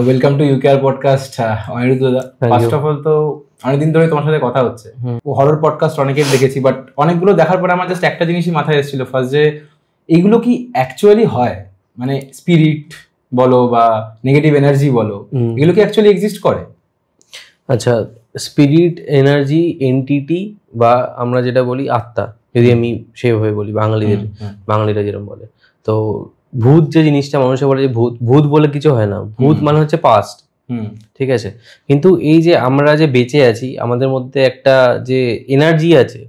Welcome to UKR podcast Anirudh da. First of all তো অনেকদিন ধরে তোমার সাথে কথা হচ্ছে, হরর পডকাস্ট অনেকের দেখেছি, বাট অনেকগুলো দেখার পরে আমার জাস্ট একটা জিনিসই মাথায় এসেছিল ফার্স্ট, যে এইগুলো কি অ্যাকচুয়ালি হয়? মানে স্পিরিট বলো বা নেগেটিভ এনার্জি বলো, এগুলো কি অ্যাকচুয়ালি এক্সিস্ট করে? আচ্ছা, স্পিরিট, এনার্জি, এন্টিটি বা আমরা যেটা বলি আত্মা, যদি আমি সেভাবে বলি, বাঙালিরা যেরকম বলে, তো ভূত যে জিনিসটা মানুষে বলে যে ভূত ভূত বলে কিছু হয় না। ভূত মানে হচ্ছে পাস্ট, ঠিক আছে? কিন্তু এই যে আমরা যে বেঁচে আছি, আমাদের মধ্যে একটা যে এনার্জি আছে,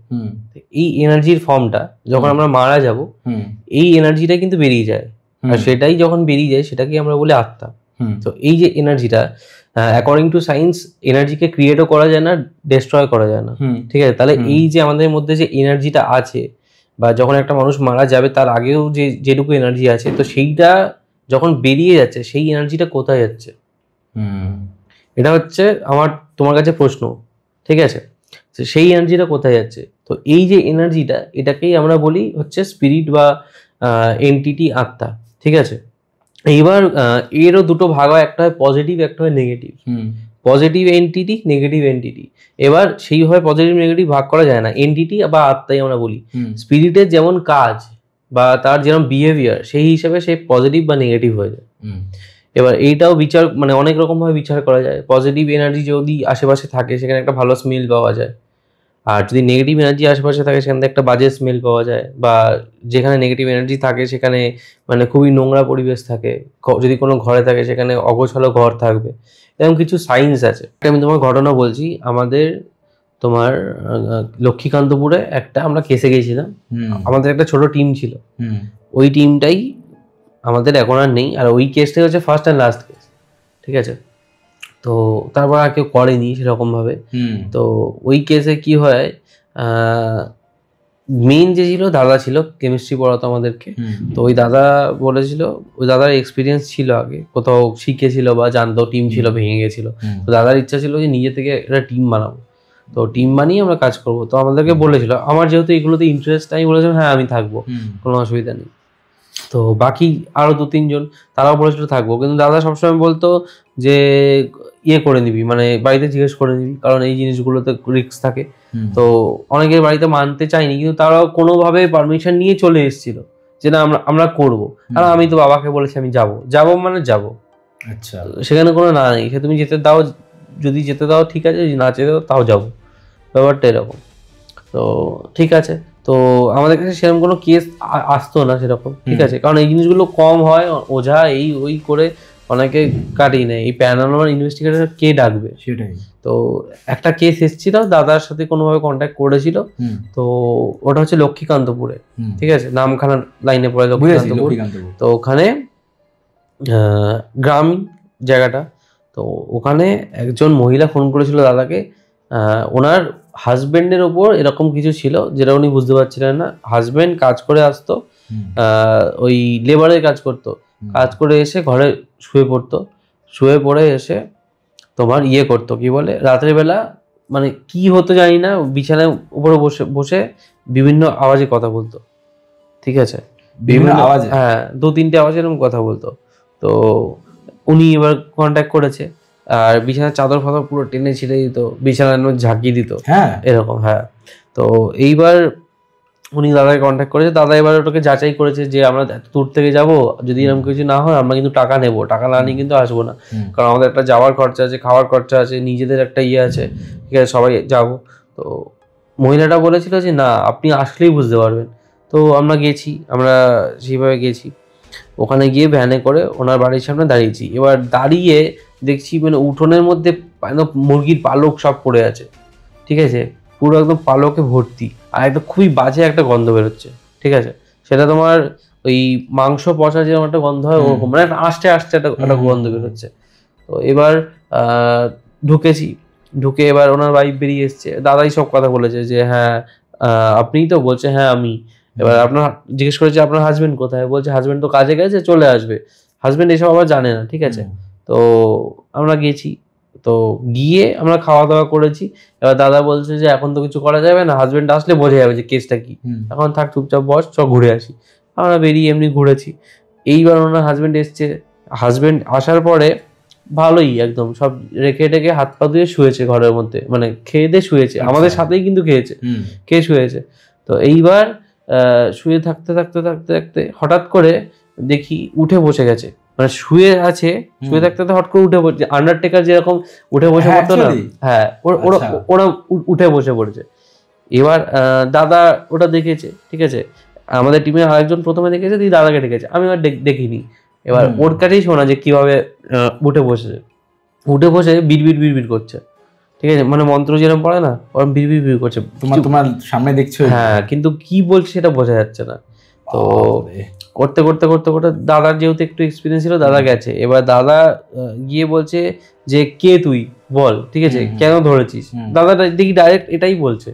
এই এনার্জির ফর্মটা যখন আমরা মারা যাব, এই এনার্জিটা কিন্তু বেরিয়ে যায়, আর সেটাই যখন বেরিয়ে যায় সেটাকে আমরা বলি আত্মা। তো এই যে এনার্জিটা, অ্যাকর্ডিং টু সায়েন্স, এনার্জিকে ক্রিয়েটও করা যায় না, ডিস্ট্রয় করা যায় না, ঠিক আছে? তাহলে এই যে আমাদের মধ্যে যে এনার্জিটা আছে, বা যখন একটা মানুষ মারা যাবে তার আগেও যে যেটুকু এনার্জি আছে, তো সেইটা যখন বেরিয়ে যাচ্ছে, সেই এনার্জিটা কোথায় যাচ্ছে? এটা হচ্ছে আমার তোমার কাছে প্রশ্ন, ঠিক আছে? সেই এনার্জিটা কোথায় যাচ্ছে? তো এই যে এনার্জিটা, এটাকেই আমরা বলি হচ্ছে স্পিরিট বা এন্টিটি, আত্মা, ঠিক আছে? এইবার এরও দুটো ভাগ হয়, একটা হয় পজিটিভ, একটা হয় negative. Positive entity, negative entity. এবার সেইভাবে পজিটিভ নেগেটিভ ভাগ করা যায় না, এন্টিটি বা আত্মাই আমরা বলি। স্পিরিটের যেমন কাজ বা তার যেরকম বিহেভিয়ার, সেই হিসাবে সে পজিটিভ বা নেগেটিভ হয়ে যায়। এবার এইটাও বিচার, মানে অনেক রকম ভাবে বিচার করা যায়। পজিটিভ এনার্জি যদি আশেপাশে থাকে, সেখানে একটা ভালো স্মেল পাওয়া যায়, আর যদি নেগেটিভ এনার্জি আশেপাশে থাকে, সেখান থেকে একটা বাজে স্মেল পাওয়া যায়। বা যেখানে নেগেটিভ এনার্জি থাকে সেখানে মানে খুবই নোংরা পরিবেশ থাকে, যদি কোনো ঘরে থাকে সেখানে অগোছালো ঘর থাকবে, এরকম কিছু সাইন্স আছে। আমি তোমার ঘটনা বলছি, আমাদের তোমার লক্ষ্মীকান্তপুরে একটা আমরা কেসে গেছিলাম। আমাদের একটা ছোট টিম ছিল, ওই টিমটাই আমাদের এখন আর নেই, আর ওই কেসটাই হচ্ছে ফার্স্ট অ্যান্ড লাস্ট কেস, ঠিক আছে? তো তারপর আর কেউ করেনি সেরকম ভাবে। তো ওই কেসে কি হয়, মেন যে ছিল দাদা ছিল, কেমিস্ট্রি পড়াতো আমাদেরকে। তো ওই দাদা বলেছিল, ওই দাদার এক্সপিরিয়েন্স ছিল, আগে কোথাও শিখেছিল বা জানতো, টিম ছিল ভেঙে গেছিল। তো দাদার ইচ্ছা ছিল যে নিজে থেকে একটা টিম বানাবো, তো টিম বানিয়ে আমরা কাজ করবো। তো আমাদেরকে বলেছিল, আমার যেহেতু এগুলোতে ইন্টারেস্ট, আমি বলেছিলাম হ্যাঁ আমি থাকবো, কোনো অসুবিধা নেই। তো বাকি আরো 2-3 জন তারাও বলেছিল থাকবো, কিন্তু দাদা সবসময় বলতো যে ইয়ে করে নিবি, মানে বাড়িতে জিজ্ঞেস করে নিবি, কারণ এই জিনিসগুলোতে রিস্ক থাকে। তো অনেকের বাড়িতে মানতে চাইনি, কিন্তু তারাও কোনোভাবে পারমিশন নিয়ে চলে এসেছিল যে না আমরা করবো। আর আমি তো বাবাকে বলেছি আমি যাবো মানে যাবো। আচ্ছা, সেখানে কোনো না নেই, সে তুমি যেতে দাও, যদি যেতে দাও ঠিক আছে, যদি না যেতে দাও তাও যাবো, ব্যাপারটা এরকম। তো ঠিক আছে, তো আমাদের কাছে সেরকম কোনো কেস আসতো না সেরকম, ঠিক আছে? কারণ এই জিনিসগুলো কম হয়, ওঝা এই ওই করে অনেকে কাটিয়ে নেয়। এই প্যারানর্মাল ইনভেস্টিগেটর কে ডাকবে? সেটাই। তো একটা কেস এসেছিল, দাদার সাথে কোনোভাবে কন্ট্যাক্ট করেছিল। তো ওটা হচ্ছে লক্ষ্মীকান্তপুরে, ঠিক আছে? নামখানা লাইনে পড়ে লক্ষ্মীকান্তপুর। তো ওখানে গ্রামীণ জায়গাটা, তো ওখানে একজন মহিলা ফোন করেছিল দাদাকে, ওনার হাজবেন্ডের ওপর এরকম কিছু ছিল যেটা উনি বুঝতে পারছিলেন না। হাজবেন্ড কাজ করে আসতো, ওই লেবারের কাজ করতো, কাজ করে এসে ঘরে শুয়ে পড়তো, শুয়ে পড়ে এসে তোমার ইয়ে করতো, কি বলে, রাত্রেবেলা মানে কি হতো জানি না, বিছানার উপরে বসে বসে বিভিন্ন আওয়াজে কথা বলতো, ঠিক আছে? বিভিন্ন আওয়াজে, হ্যাঁ 2-3টে আওয়াজে এরকম কথা বলতো। তো উনি এবার কন্ট্যাক্ট করেছে, আর বিছানার চাদর ফাদর পুরো টেনে ছিঁড়ে দিত, বিছানার মধ্যে ঝাঁকিয়ে দিত, হ্যাঁ এরকম, হ্যাঁ। তো এইবার উনি দাদাকে কন্ট্যাক্ট করেছে, দাদা এবার ওটাকে যাচাই করেছে যে আমরা এত দূর থেকে যাবো, যদি এরকম কিছু না হয় আমরা কিন্তু টাকা নেবো, টাকা না নিয়ে কিন্তু আসবো না, কারণ আমাদের একটা যাওয়ার খরচা আছে, খাওয়ার খরচা আছে, নিজেদের একটা ইয়ে আছে, ঠিক আছে? সবাই যাবো। তো মহিলাটা বলেছিল যে না, আপনি আসলেই বুঝতে পারবেন। তো আমরা গেছি, আমরা সেইভাবে গেছি, ওখানে গিয়ে ভ্যানে করে ওনার বাড়ির সামনে দাঁড়িয়েছি। এবার দাঁড়িয়ে দেখছি মানে উঠোনের মধ্যে মুরগির পালক সব পড়ে আছে, ঠিক আছে? পুরো একদম পালকে ভর্তি, আর একদম খুবই বাজে একটা গন্ধ বেরোচ্ছে, ঠিক আছে? সেটা তোমার ওই মাংস পচা যেরকম একটা গন্ধ হয়, ওরকম মানে আস্তে আস্তে একটা গন্ধ বেরোচ্ছে। তো এবার ঢুকেছি, ঢুকে এবার ওনার ওয়াইফ বেরিয়ে এসছে, দাদাই সব কথা বলেছে যে হ্যাঁ আপনিই তো, বলছে হ্যাঁ আমি। এবার আপনার জিজ্ঞেস করেছে আপনার হাজবেন্ড কোথায়, বলছে হাজবেন্ড তো কাজে গেছে, চলে আসবে। হাজবেন্ড এসব আবার জানে না, ঠিক আছে? তো আমরা গেছি, তো গিয়ে আমরা খাওয়া দাওয়া করেছি। এবার দাদা বলছে যে এখন তো কিছু করা যাবে না, হাজবেন্ড আসলে বোঝা যাবে যে কেসটা কি, এখন থাক চুপচাপ বস, চ ঘুরে আসি। আমরা বেরিয়ে এমনি ঘুরেছি। এইবার ওনার হাজবেন্ড এসছে, হাজবেন্ড আসার পরে ভালোই একদম, সব রেখে টেকে হাত পা ধুয়ে শুয়েছে ঘরের মধ্যে, মানে খেয়ে দিয়ে শুয়েছে, আমাদের সাথেই কিন্তু খেয়েছে, খেয়ে শুয়েছে। তো এইবার শুয়ে থাকতে থাকতে থাকতে থাকতে হঠাৎ করে দেখি উঠে বসে গেছে, মানে শুয়ে আছে, শুয়ে থাকতে থাকতে হঠাৎ করে উঠে বসে, আন্ডারটেকার যেরকম উঠে বসে পড়তো না, হ্যাঁ ওরা উঠে বসে পড়েছে। এবার দাদা ওটা দেখেছে, ঠিক আছে, আমাদের টিমে আরেকজন প্রথমে দেখেছে, দিয়ে দাদাকে ডেকেছে, আমি আর দেখিনি। এবার ওর কাছেই শোনা যে কিভাবে উঠে বসেছে, উঠে বসে বিড়বিড় বিড়বিড় করছে, ঠিক আছে, মানে মন্ত্র যেরকম পড়ে না ওরকম বিড়বিড় বিড়বিড় করছে, তোমার সামনে দেখছো, হ্যাঁ, কিন্তু কি বলছে সেটা বোঝা যাচ্ছে না। তো করতে করতে করতে করতে দাদার যেহেতু একটু এক্সপিরিয়েন্স ছিল, দাদা গেছে, এবার দাদা গিয়ে বলছে যে কে তুই বল, ঠিক আছে, কেন ধরেছিস, দাদা দেখি ডাইরেক্ট এটাই বলছে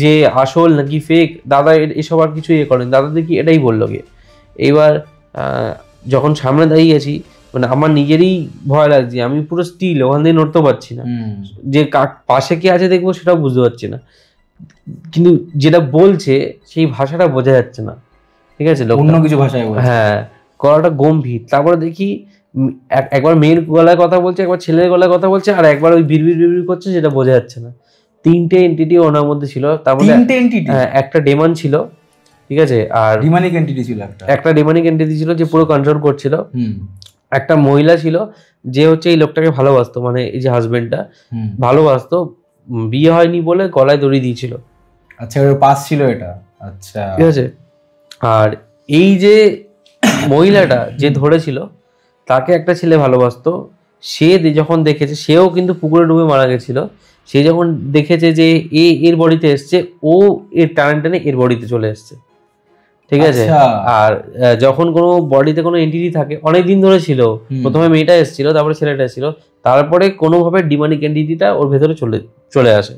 যে আসল নাকি ফেক, দাদা এসব আর কিছু ইয়ে করেন, দাদা দেখি এটাই বললো গিয়ে। এইবার যখন সামনে দাঁড়িয়ে গেছি, মানে আমার নিজেরই ভয় লাগছে, আমি পুরো স্টিল, ওখান থেকে নড়তে পারছি না, যে পাশে কে আছে দেখবো সেটাও বুঝতে পারছি না, কিন্তু যেটা বলছে সেই ভাষাটা বোঝা যাচ্ছে না, ঠিক আছে, অন্য কিছু ভাষায়, হ্যাঁ, গলাটা গম্ভীর। তারপরে দেখি একবার মেয়ের গলায় কথা বলছে, একবার ছেলের গলায় কথা বলছে, আর একবার ওই বিড়বিড় বিড়বিড় করছে, যেটা বোঝা যাচ্ছে না। 3টে এন্টিটি ওনার মধ্যে ছিল, তার মধ্যে 3টে এন্টিটি, একটা ডেমন ছিল, ঠিক আছে, আর ডিমনিক এন্টিটি ছিল, একটা ডেমনিক এন্টিটি ছিল যে পুরো কন্ট্রোল করছিল, একটা মহিলা ছিল যে হচ্ছে এই লোকটাকে ভালোবাসতো, মানে এই যে হাজবেন্ডটা ভালোবাসতো, বিয়ে হয়নি বলে গলায় দড়ি দিয়েছিল। আচ্ছা, ওর পাস ছিল এটা, আচ্ছা, ঠিক আছে। আর এই যে মহিলাটা যে ধরেছিল, তাকে একটা ছেলে ভালোবাসতো, সে যখন দেখেছে, সেও কিন্তু পুকুরে ডুবে মারা গেছিল, সে যখন দেখেছে যে এর বডিতে এসছে, ও এর টানে টানে এর বডিতে চলে এসছে, ঠিক আছে। আর যখন কোনো বডিতে কোনো এন্টিটি থাকে, অনেকদিন ধরে ছিল, প্রথমে মেয়েটা এসেছিল, তারপরে ছেলেটা এসেছিল, তারপরে কোনোভাবে ডিমনিক এন্টিটিটা ওর ভেতরে চলে আসে।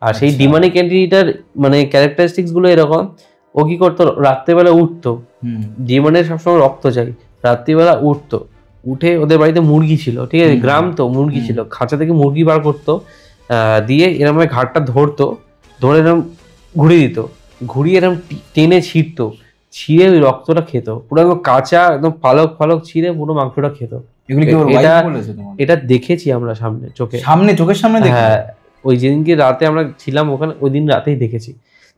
আর সেই ডিমনিক এন্টিটিটার মানে ক্যারেক্টারিস্টিক্স গুলো এরকম, ও কি করতো, রাত্রেবেলা উঠতো, ডিমনের সবসময় রক্ত চাই, রাত্রিবেলা উঠতো, উঠে ওদের বাড়িতে মুরগি ছিল, ঠিক আছে, গ্রাম তো, মুরগি ছিল, খাঁচা থেকে মুরগি বার করতো, দিয়ে এরকম ঘাটটা ধরতো, ধরে এরকম ঘুরিয়ে দিত, ঘুরিয়ে এরকম টেনে ছিঁড়তো, ছিঁড়ে ওই রক্তটা খেত, পুরো একদম কাঁচা, একদম পালক ফালক ছিঁড়ে পুরো মাংসটা খেত। এটা দেখেছি আমরা চোখের সামনে, হ্যাঁ, ওই যেদিনকে রাতে আমরা ছিলাম ওখানে, ওই দিন রাতেই দেখেছি।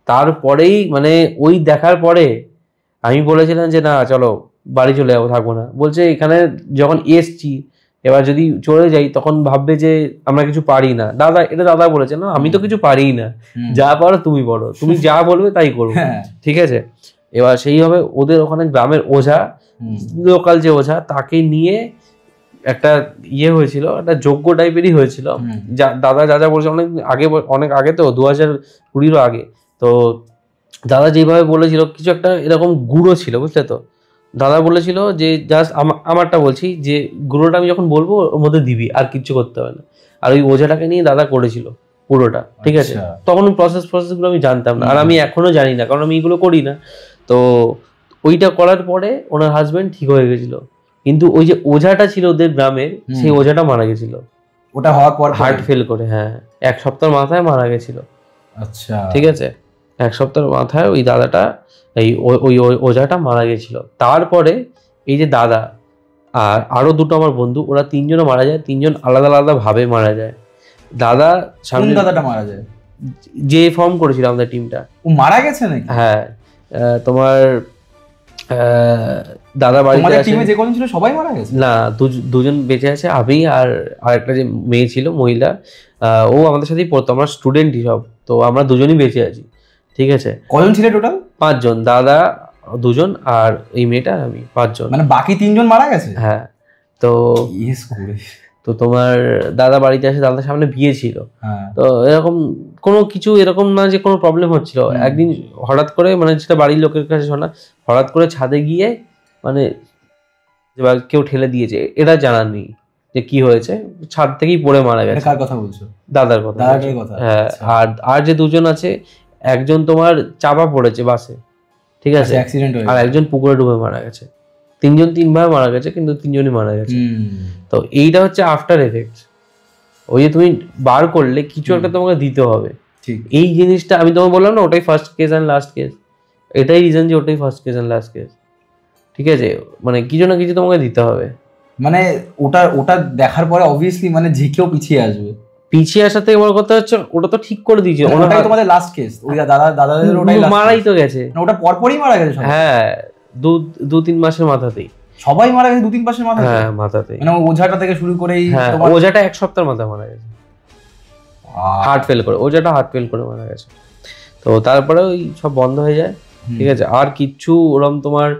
তারপরেই মানে ওই দেখার পরে আমি বলেছিলাম যে না চলো বাড়ি চলে যাবো, থাকবো না। বলছে এখানে যখন এসছি, এবার যদি চলে যাই তখন ভাববে যে আমরা কিছু পারি না। দাদা বলেছে, না আমি তো কিছু পারি না, যা পারো তুমি বলো, তুমি যা বলবে তাই করবো, ঠিক আছে। এবার সেইভাবে ওদের ওখানে গ্রামের ওঝা, লোকাল যে ওঝা, তাকে নিয়ে একটা ইয়ে হয়েছিল, একটা যজ্ঞ টাইপেরই হয়েছিল, দাদা যা যা বলেছে, অনেক আগে তো 2020 আগে। তো দাদা যেভাবে বলেছিল, কিছু একটা এরকম গুঁড়ো ছিল, বুঝলে তো, দাদা বলেছিল যে জাস্ট আমারটা বলছি, যে গুঁড়োটা আমি যখন বলবো ওর মধ্যে দিবি, আর কিচ্ছু করতে হবে না। আর ওই ওঝাটাকে নিয়ে দাদা করেছিল পুরোটা, ঠিক আছে। তখন প্রসেসগুলো আমি জানতাম না, আর আমি এখনো জানি না, কারণ আমি এগুলো করি না। তো ওইটা করার পরে ওনার হাজবেন্ড ঠিক হয়ে গেছিল, কিন্তু ওই যে ওঝাটা ছিল ওদের গ্রামের, সেই ওঝাটা মারা গেছিল, ওটা হওয়ার পর হার্ট ফেল করে, হ্যাঁ, 1 সপ্তাহের মাথায় মারা গেছিল। আচ্ছা, ঠিক আছে, 1 সপ্তাহের মাথায় ওই দাদাটা, ওই ওঝাটা মারা গেছিল। তারপরে এই যে দাদা আর আরো দুটো আমার বন্ধু, ওরা 3জনও মারা যায়, 3জন আলাদা আলাদা ভাবে মারা যায়। দাদাটা মারা যায়, যে ফর্ম করেছিল আমাদের টিমটা, ও মারা গেছে নাকি? হ্যাঁ, তোমার দাদা বাড়িতে টিমে যে কোন ছিল সবাই মারা গেছে না, দুজন বেঁচে আছে, আমি আর আরেকটা যে মেয়ে ছিল, মহিলা, ও আমাদের সাথেই পড়তো, আমরা স্টুডেন্টই সব, তো আমরা দুজনই বেঁচে আছি, ঠিক আছে। কজন ছিল টোটাল? 5 জন, দাদা 2 জন আর এই মেয়েটা আমি, 5 জন, মানে বাকি 3 জন মারা গেছে। হ্যাঁ, তো তোমার দাদা বাড়িতে আসে, দাদার সামনে বিয়ে ছিল, তো এরকম কোনো কিছু এরকম না যে কোনো প্রবলেম হচ্ছিল। একদিন হঠাৎ করে, মানে যেটা বাড়ির লোকের কাছে শোনা, হঠাৎ করে ছাদে গিয়ে মানে কেউ ঠেলে দিয়েছে, এটা জানার নেই যে কি হয়েছে, ছাদ থেকেই পড়ে মারা গেছে। কার কথা বলছো? দাদার কথা। হ্যাঁ, আর যে 2 জন আছে, একজন তোমার চাপা পড়েছে বাসে, ঠিক আছে, আর একজন পুকুরে ডুবে মারা গেছে। 3 জন 3 ভাবে মারা গেছে, কিন্তু 3 জনই মারা গেছে। তো এইটা হচ্ছে আফটার এফেক্ট। ওই যে তুমি বার করলে কিছু একটা তোমাকে দিতে হবে, এই জিনিসটা আমি তোমাকে বললাম না, ওটাই first case and last case, এটাই রিজন যে ওটাই first case and last case, ঠিক আছে। মানে কিছু না কিছু তোমাকে দিতে হবে, মানে ওটা দেখার পরে অবভিয়াসলি মানে যে কেউ পিছিয়ে আসবে। পিছিয়ে আসার থেকে বড় কথা হচ্ছে ওটা তো ঠিক করে দিয়েছে, ওটাই তোমাদের লাস্ট কেস, ওই দাদাদের ওটাই মারাই তো গেছে, ওটা পরপরই মারা গেছে। হ্যাঁ 2-3 মাসের মাথাতেই সবাই মারা গেছে, 2-3 মাসের মাথায়। হ্যাঁ মাথাতেই, মানে ওঝাটা থেকে শুরু করেই, ওঝাটা 1 সপ্তাহের মাথায় মারা গেছে, হার্ট ফেল করে, ওঝাটা হার্ট ফেল করে মারা গেছে। তো তারপরে ওই সব বন্ধ হয়ে যায়, ঠিক আছে। আর কিচ্ছু ওরম তোমার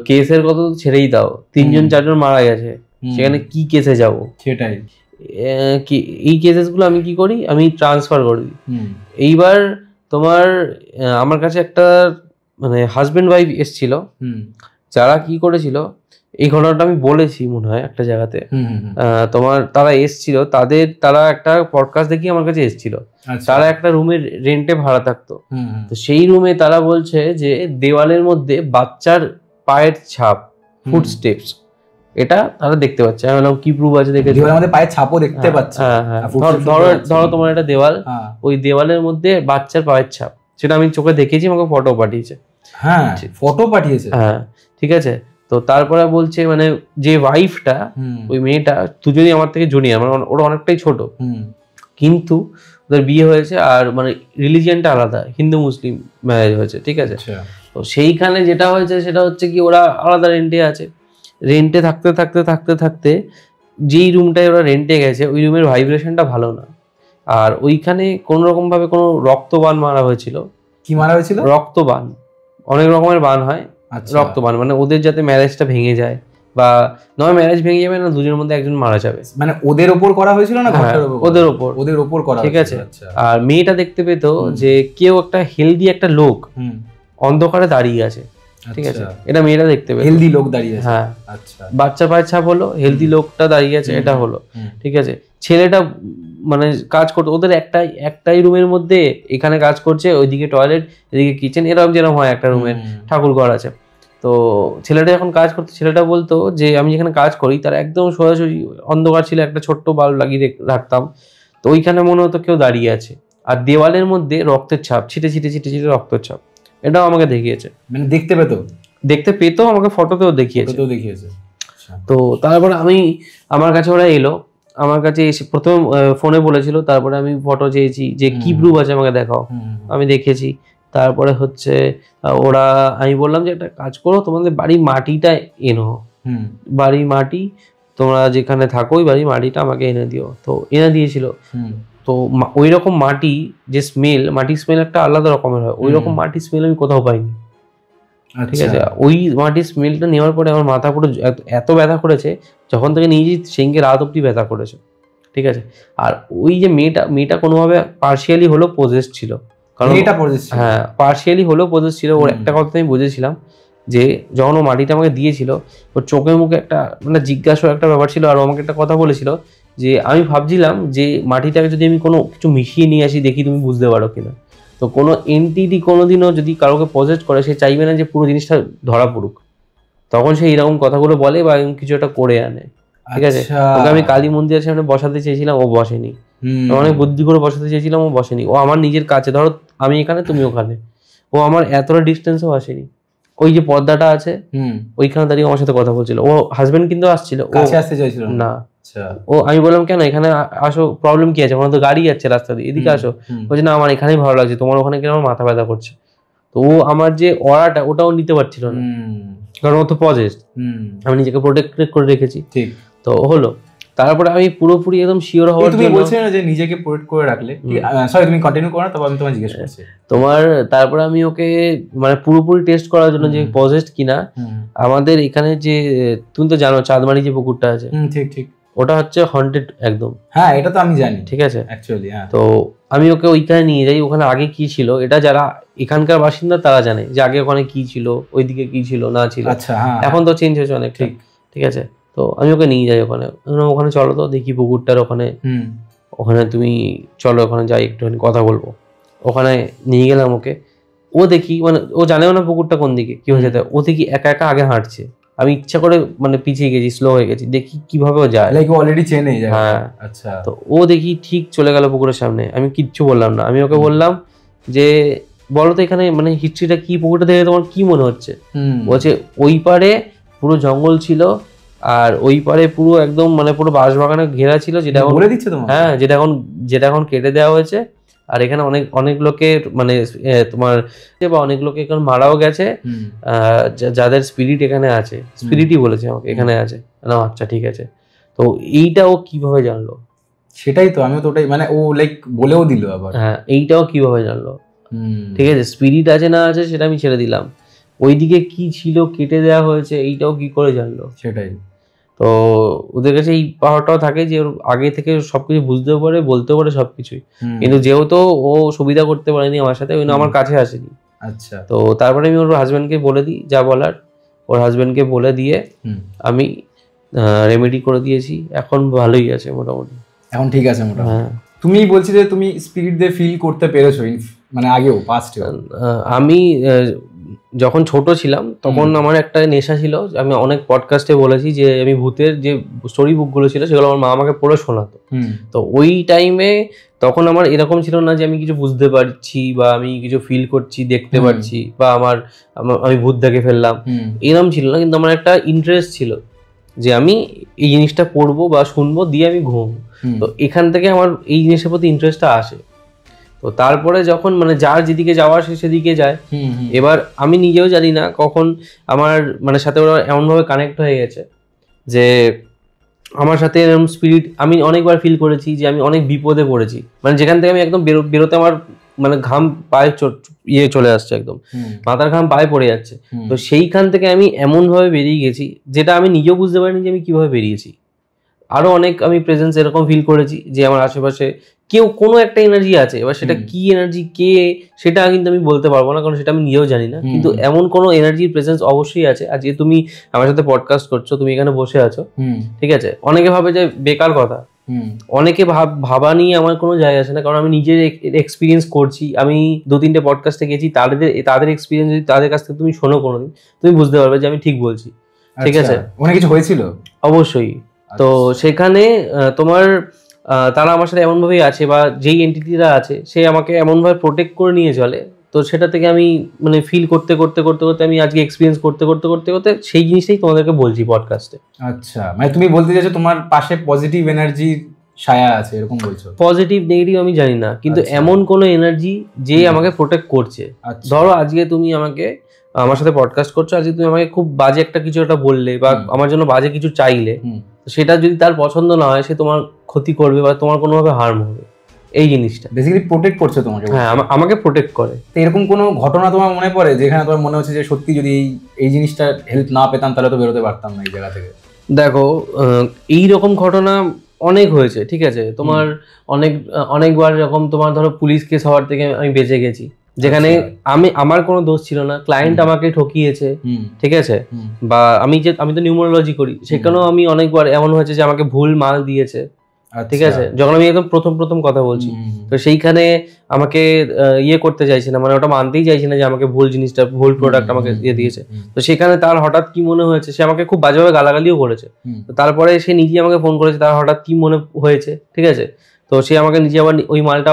কেসের কথা তো ছেড়েই দাও, 3-4জন মারা গেছে, সেখানে কি কেসে যাব? সেটাই, এই কেসেসগুলো আমি কি করি, আমি ট্রান্সফার করে দিই। এইবার তোমার আমার কাছে একটা মানে হাজবেন্ড ওয়াইফ এসেছিল, যারা কি করেছিল, এই ঘটনাটা আমি বলেছি মনে হয় একটা জায়গাতে, তোমার তারা এসছিল, তারা একটা পডকাস্ট দেখি আমার কাছে এসছিল, তারা একটা রুমের রেন্টে ভাড়া থাকতো। তো সেই রুমে তারা বলছে যে দেওয়ালের মধ্যে বাচ্চার পায়ের ছাপ, ফুট স্টেপস, এটা তারা দেখতে পাচ্ছে। আমি বললাম কি প্রুফ আছে? দেখে দেওয়ালের মধ্যে পায়ের ছাপও দেখতে পাচ্ছে। ধরো তোমার একটা দেওয়াল, ওই দেওয়ালের মধ্যে বাচ্চার পায়ের ছাপ, সেটা আমি চোখে দেখেছি, আমাকে ফটো পাঠিয়েছে। হ্যাঁ ফটো পাঠিয়েছে, হ্যাঁ ঠিক আছে। তো তারপরে বলছে মানে যে ওয়াইফটা, ওই মেয়েটা দুজনই আমার থেকে জুনিয়র, মানে ওরা অনেকটাই ছোট, কিন্তু ওদের বিয়ে হয়েছে, আর মানে রিলিজিয়ানটা আলাদা, হিন্দু মুসলিম ম্যারেজ হয়েছে, ঠিক আছে। তো সেইখানে যেটা হয়েছে সেটা হচ্ছে কি, ওরা আলাদা রেন্টে আছে, রেন্টে থাকতে থাকতে থাকতে থাকতে যেই রুমটায় ওরা রেন্টে গেছে, ওই রুমের ভাইব্রেশনটা ভালো না, আর ওইখানে কোনো রকম ভাবে কোনো রক্তবান মারা হয়েছিল। কি মারা হয়েছিল? রক্তবান, অনেক রকমের বান হয়, রক্তবান মানে ওদের যাতে ম্যারেজটা ভেঙে যায়, বা নয় ম্যারেজ ভেঙে যাবে না, দুজনের মধ্যে একজন মারা যাবে, মানে ওদের ওপর করা হয়েছিল না, ওদের ওপর করা, ঠিক আছে। আর মেয়েটা দেখতে পেত যে কেউ একটা হেলদি একটা লোক অন্ধকারে দাঁড়িয়ে আছে, ঠিক আছে, এটা মেয়েটা দেখতে পেত, হেলদি লোক দাঁড়িয়ে আছে, হ্যাঁ বাচ্চা পায়ের ছাপ হলো, হেলদি লোকটা দাঁড়িয়ে আছে, এটা হলো, ঠিক আছে। ছেলেটা মানে কাজ করতো, ওদের একটাই রুমের মধ্যে, এখানে কাজ করছে, ওইদিকে টয়লেট, এদিকে কিচেন, এরকম যেরকম হয় একটা রুমের, ঠাকুর ঘর আছে। তো ছেলেটা যখন কাজ করতো, ছেলেটা বলতো যে আমি যেখানে কাজ করি তার একদম সোজাসুজি অন্ধকার ছিল, একটা ছোট্ট বাল্ব লাগিয়ে রাখতাম, তো ওইখানে মনে হতো কেউ দাঁড়িয়ে আছে, আর দেওয়ালের মধ্যে রক্তের ছাপ, ছিটে ছিটে ছিটে ছিটে রক্তের ছাপ, এটাও আমাকে দেখিয়েছে, মানে দেখতে পেতো, আমাকে ফটোতেও দেখিয়েছে। তো তারপরে আমার কাছে ওরা এলো, আমার কাছে এসে প্রথমে ফোনে বলেছিল, তারপরে আমি ফটো চেয়েছি যে কি প্রুফ আছে আমাকে দেখাও, আমি দেখেছি। তারপরে হচ্ছে আমি বললাম যে একটা কাজ করো, তোমাদের বাড়ির মাটিটা এনো, বাড়ির মাটি তোমরা যেখানে থাকো ওই বাড়ির মাটিটা আমাকে এনে দিও। তো এনে দিয়েছিল। তো ওই রকম মাটি যে স্মেল, মাটির স্মেল একটা আলাদা রকমের হয়, ওই রকম মাটির স্মেল আমি কোথাও পাইনি, ঠিক আছে। ওই মাটির স্মেলটা নেওয়ার পরে আমার মাথা পুরো এত ব্যথা করেছে, যখন থেকে নিয়েছি সেদিনকে রাত অব্দি ব্যথা করেছে, ঠিক আছে। আর ওই যে মেয়েটা কোনোভাবে পার্শিয়ালি হলেও পজেসড ছিল, কারণ হ্যাঁ পার্শিয়ালি হলেও পজেসড ছিল। ওর একটা কথা আমি বুঝেছিলাম যে যখন ও মাটিটা আমাকে দিয়েছিল, ওর চোখে মুখে একটা মানে জিজ্ঞাসার একটা ব্যাপার ছিল, আর আমাকে একটা কথা বলেছিল যে আমি ভাবছিলাম যে মাটিটাকে যদি আমি কোনো কিছু মিশিয়ে নিয়ে আসি, দেখি তুমি বুঝতে পারো কিনা। তো কোনো এন্টিটি কোনোদিনও যদি কারোকে পজেস্ট করে, সে চাইবে না যে পুরো জিনিসটা ধরা পড়ুক, তখন সে এইরকম কথাগুলো বলে বা কিছু একটা করে আনে, ঠিক আছে। ওকে আমি কালী মন্দিরের সামনে বসাতে চেয়েছিলাম, ও বসেনি। অনেক বুদ্ধি করে বসাতে চেয়েছিলাম, ও বসেনি। ও আমার নিজের কাছে, ধরো আমি এখানে তুমি ওখানে, ও আমার এতটা ডিস্টেন্সও আসেনি। ওই যে পর্দাটা আছে ওইখানে দাঁড়িয়ে আমার সাথে কথা বলছিল। ও হাজবেন্ড কিন্তু আসছিল, না ও আমি বললাম কেন এখানে আসো, প্রবলেম কি আছে, ওখানে তো গাড়ি যাচ্ছে রাস্তা দিয়ে, এদিকে আসো। বলছে না আমার এখানেই ভালো লাগছে, তোমার ওখানে কেন আমার মাথা ব্যথা করছে। তো ও আমার যে অরাটা ওটাও নিতে পারছিল না, কারণ ও তো পজেসড। আমি নিজেকে প্রোটেক্ট করে রেখেছি, ঠিক। তো হলো তারপরে আমি পুরোপুরি একদম শিওর হওয়ার জন্য, তুমি বলছিলে না যে নিজেকে প্রোটেক্ট করে রাখলে, সরি তুমি কন্টিনিউ করো, তারপর আমি তোমায় জিজ্ঞেস করছি। তোমার তারপরে আমি ওকে মানে পুরোপুরি টেস্ট করার জন্য যে পজেসড কিনা, আমাদের এখানে যে তুমি তো জানো চাঁদমারি যে পুকুরটা আছে, ঠিক ঠিক, ওটা হচ্ছে হন্টেড একদম। হ্যাঁ এটা তো আমি জানি, ঠিক আছে অ্যাকচুয়ালি। হ্যাঁ তো আমি ওকে ওইখানে নিয়ে যাই, ওখানে আগে কি ছিল এটা যারা এখানকার বাসিন্দা তারা জানে যে আগে ওখানে কি ছিল, ওইদিকে কি ছিল না ছিল। আচ্ছা এখন তো চেঞ্জ হয়েছে অনেক, ঠিক ঠিক আছে। তো আমি ওকে নিয়ে যাই ওখানে চলো তো দেখি পুকুরটার ওখানে, ওখানে তুমি চলো ওখানে যাই একটুখানি কথা বলবো। ওখানে নিয়ে গেলাম ওকে, ও দেখি মানে ও জানেও না পুকুরটা কোন দিকে কি হয়ে যেতে, ও দেখি একা একা আগে হাঁটছে। আমি ইচ্ছা করে মানে পিছিয়ে গেছি, স্লো হয়ে গেছি, দেখি কিভাবে ও যায়, লাইক অলরেডি চেনে যায়। হ্যাঁ আচ্ছা। তো ও দেখি ঠিক চলে গেল পুকুরের সামনে, আমি কিচ্ছু বললাম না। আমি ওকে বললাম যে বলো তো এখানে মানে হিস্ট্রিটা কি, পুকুরটা দেখে তোমার কি মনে হচ্ছে? বলছে ওই পারে পুরো জঙ্গল ছিল, আর ওই পারে পুরো একদম মানে পুরো বাঁশবাগানে ঘেরা ছিল, যেটা এখন বলে দিচ্ছে তোমার। হ্যাঁ, যেটা এখন কেটে দেওয়া হয়েছে। আর এখানে অনেক লোকের মানে তোমার বা অনেক লোকে এখন মারাও গেছে, যাদের স্পিরিট এখানে আছে, স্পিরিটই বলেছে আমাকে এখানে আছে। না আচ্ছা ঠিক আছে। তো এইটা ও কিভাবে জানলো? সেটাই তো, আমিও তো ওটাই, মানে ও লাইক বলেও দিল আবার। হ্যাঁ, এইটাও কিভাবে জানলো? ঠিক আছে, স্পিরিট আছে না আছে সেটা আমি ছেড়ে দিলাম, ওইদিকে কি ছিল কেটে দেওয়া হয়েছে এইটাও কি করে জানলো? সেটাই তো ওদের কাছে এই পাওয়ারটাও থাকে যে ওর আগে থেকে সবকিছু বুঝতেও পারে, বলতেও পারে সবকিছুই। কিন্তু যেহেতু ও সুবিধা করতে পারেনি আমার সাথে, ওই জন্য আমার কাছে আসেনি। আচ্ছা। তো তারপরে আমি ওর হাজবেন্ডকে বলে দিই যা বলার, ওর হাজবেন্ডকে বলে দিয়ে আমি রেমেডি করে দিয়েছি, এখন ভালোই আছে মোটামুটি, এখন ঠিক আছে মোটামুটি। হ্যাঁ। তুমি বলছি যে তুমি স্পিরিট দিয়ে ফিল করতে পেরেছো মানে আগেও পাস্টে? আমি যখন ছোট ছিলাম তখন আমার একটা নেশা ছিল, আমি অনেক পডকাস্টে বলেছি যে আমি ভূতের যে স্টোরি বুকগুলো ছিল সেগুলো আমার মা আমাকে পড়ে শোনাতো। তো ওই টাইমে তখন আমার এরকম ছিল না যে আমি কিছু বুঝতে পারছি বা আমি কিছু ফিল করছি, দেখতে পারছি, বা আমি ভূত দেখে ফেললাম, এরকম ছিল না। কিন্তু আমার একটা ইন্টারেস্ট ছিল যে আমি এই জিনিসটা পড়বো বা শুনবো, দিয়ে আমি ঘুমবো। তো এখান থেকে আমার এই জিনিসের প্রতি ইন্টারেস্টটা আসে। তো তারপরে যখন মানে যার যেদিকে যাওয়ার সে সেদিকে যায়। এবার আমি নিজেও জানি না কখন আমার মানে সাথে ওরা এমনভাবে কানেক্ট হয়ে গেছে যে আমার সাথে এরকম স্পিরিট আমি অনেকবার ফিল করেছি যে আমি অনেক বিপদে পড়েছি, মানে যেখান থেকে আমি একদম বেরোতে আমার মানে ঘাম পায়ে চলে আসছে, একদম মাথার ঘাম পায়ে পড়ে যাচ্ছে। তো সেইখান থেকে আমি এমনভাবে বেরিয়ে গেছি যেটা আমি নিজেও বুঝতে পারিনি যে আমি কিভাবে বেরিয়েছি। আরো অনেক আমি প্রেজেন্স এরকম ফিল করেছি যে আমার আশেপাশে কেউ কোনো একটা এনার্জি আছে, এবার সেটা কি এনার্জি, কে, সেটা কিন্তু আমি বলতে পারবো না, কারণ সেটা আমি নিজেও জানি না। কিন্তু এমন কোনো এনার্জির প্রেজেন্স অবশ্যই আছে। আর যে তুমি আমার সাথে পডকাস্ট করছো, তুমি এখানে বসে আছো, ঠিক আছে, অনেকে ভাবে যে বেকার কথা, অনেকে ভাবা নিয়ে আমার কোনো যায় আসে না, কারণ আমি নিজে এক্সপিরিয়েন্স করছি। আমি 2-3টে পডকাস্টে গেছি, তাদের এক্সপিরিয়েন্স যদি তাদের কাছ থেকে তুমি শোনো কোনোদিন, তুমি বুঝতে পারবে যে আমি ঠিক বলছি, ঠিক আছে। অনেক কিছু হয়েছিল অবশ্যই। তো সেখানে তোমার তারা আমার সাথে এমনভাবেই আছে, বা যেই এন্টিটিটা আছে সে আমাকে এমনভাবে প্রোটেক্ট করে নিয়ে চলে। তো সেটা থেকে আমি মানে ফিল করতে করতে করতে করতে আমি আজকে এক্সপিরিয়েন্স করতে করতে করতে করতে সেই জিনিসটাই তোমাদেরকে বলছি পডকাস্টে। আচ্ছা, মানে তুমি বলতে চাইছো তোমার পাশে পজিটিভ এনার্জি ছায়া আছে, এরকম বলছো? পজিটিভ নেগেটিভ আমি জানি না, কিন্তু এমন কোনো এনার্জি যে আমাকে প্রোটেক্ট করছে। ধরো আজকে তুমি আমার সাথে পডকাস্ট করছো, আজকে তুমি আমাকে খুব বাজে কিছু একটা বললে বা আমার জন্য বাজে কিছু চাইলে, সেটা যদি তার পছন্দ না হয় সে তোমার ক্ষতি করবে বা তোমার কোনোভাবে হার্ম হবে। এই জিনিসটা বেসিক্যালি প্রোটেক্ট করছে তোমাকে। হ্যাঁ, আমাকে প্রোটেক্ট করে। তো এরকম কোনো ঘটনা তোমার মনে পড়ে যেখানে তোমার মনে হচ্ছে যে সত্যি যদি এই জিনিসটা হেল্প না পেতাম তাহলে তো বেরোতে পারতাম না এই জায়গা থেকে? দেখো, এইরকম ঘটনা অনেক হয়েছে, ঠিক আছে। তোমার অনেকবার এরকম তোমার ধরো পুলিশ কেস হওয়ার থেকে আমি বেঁচে গেছি, যেখানে আমার কোনো দোষ ছিল না, ক্লায়েন্ট আমাকে ঠকিয়েছে, ঠিক আছে। বা আমি তো নিউমোরোলজি করি, সেখানেও আমি অনেকবার এমন হয়েছে যে আমাকে ভুল মাল দিয়েছে, ঠিক আছে, যখন আমি একদম প্রথম কথা বলছি। তো সেইখানে আমাকে করতে চাইছি না, মানে ওটা মানতেই চাইছি না যে আমাকে ভুল প্রোডাক্ট আমাকে দিয়েছে। তো সেখানে তার হঠাৎ কি মনে হয়েছে, সে আমাকে খুব বাজেভাবে গালাগালিও করেছে। তো তারপরে সে নিজে আমাকে ফোন করেছে, তার হঠাৎ কি মনে হয়েছে, ঠিক আছে। তো সে আমাকে নিজে আবার ওই মালটা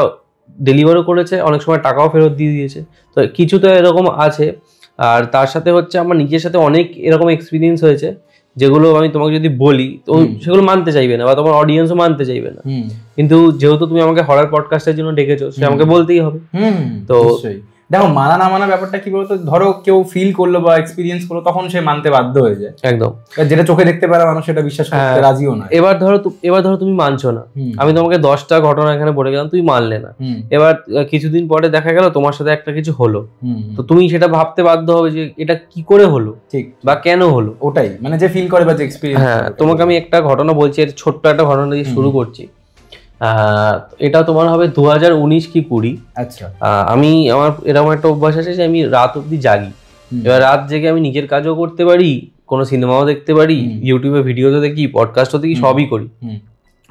ডেলিভারও করেছে, অনেক সময় টাকাও ফেরত দিয়ে দিয়েছে। তো কিছু তো এরকম আছে। আর তার সাথে হচ্ছে আমার নিজের সাথে অনেক এরকম এক্সপিরিয়েন্স হয়েছে যেগুলো আমি তোমাকে যদি বলি তো সেগুলো মানতে চাইবে না, বা তোমার অডিয়েন্সও মানতে চাইবে না। কিন্তু যেহেতু তুমি আমাকে হরার পডকাস্টের জন্য ডেকেছো, সে আমাকে বলতেই হবে। তো দেখো, মানা না মানা ব্যাপারটা কি বলতো, ধরো কেউ ফিল করলো বা এক্সপিরিয়েন্স করলো, তখন সে মানতে বাধ্য হয়ে যায়। একদম, যেটা চোখে দেখতে পারে মানুষ সেটা বিশ্বাস করতে রাজিও না। এবার ধরো তুমি মানছো না, আমি তোমাকে 10টা ঘটনা এখানে বলে গেলাম, তুমি মানলে না। এবার কিছুদিন পরে দেখা গেল তোমার সাথে একটা কিছু হলো, তো তুমি সেটা ভাবতে বাধ্য হবে যে এটা কি করে হলো, ঠিক, বা কেন হলো। ওটাই মানে যে ফিল করে বা যে এক্সপিরিয়েন্স। হ্যাঁ, তোমাকে আমি একটা ঘটনা বলছি, এর ছোট্ট একটা ঘটনা দিয়ে শুরু করছি। এটা তোমার হবে 2019 কি 20। আচ্ছা। আমি আমার এরকম একটা অভ্যাস আছে যে আমি রাত অব্দি জাগি। এবার রাত জেগে আমি নিজের কাজও করতে পারি, কোনো সিনেমাও দেখতে পারি, ইউটিউবে ভিডিওতে দেখি, পডকাস্টও দেখি, সবই করি।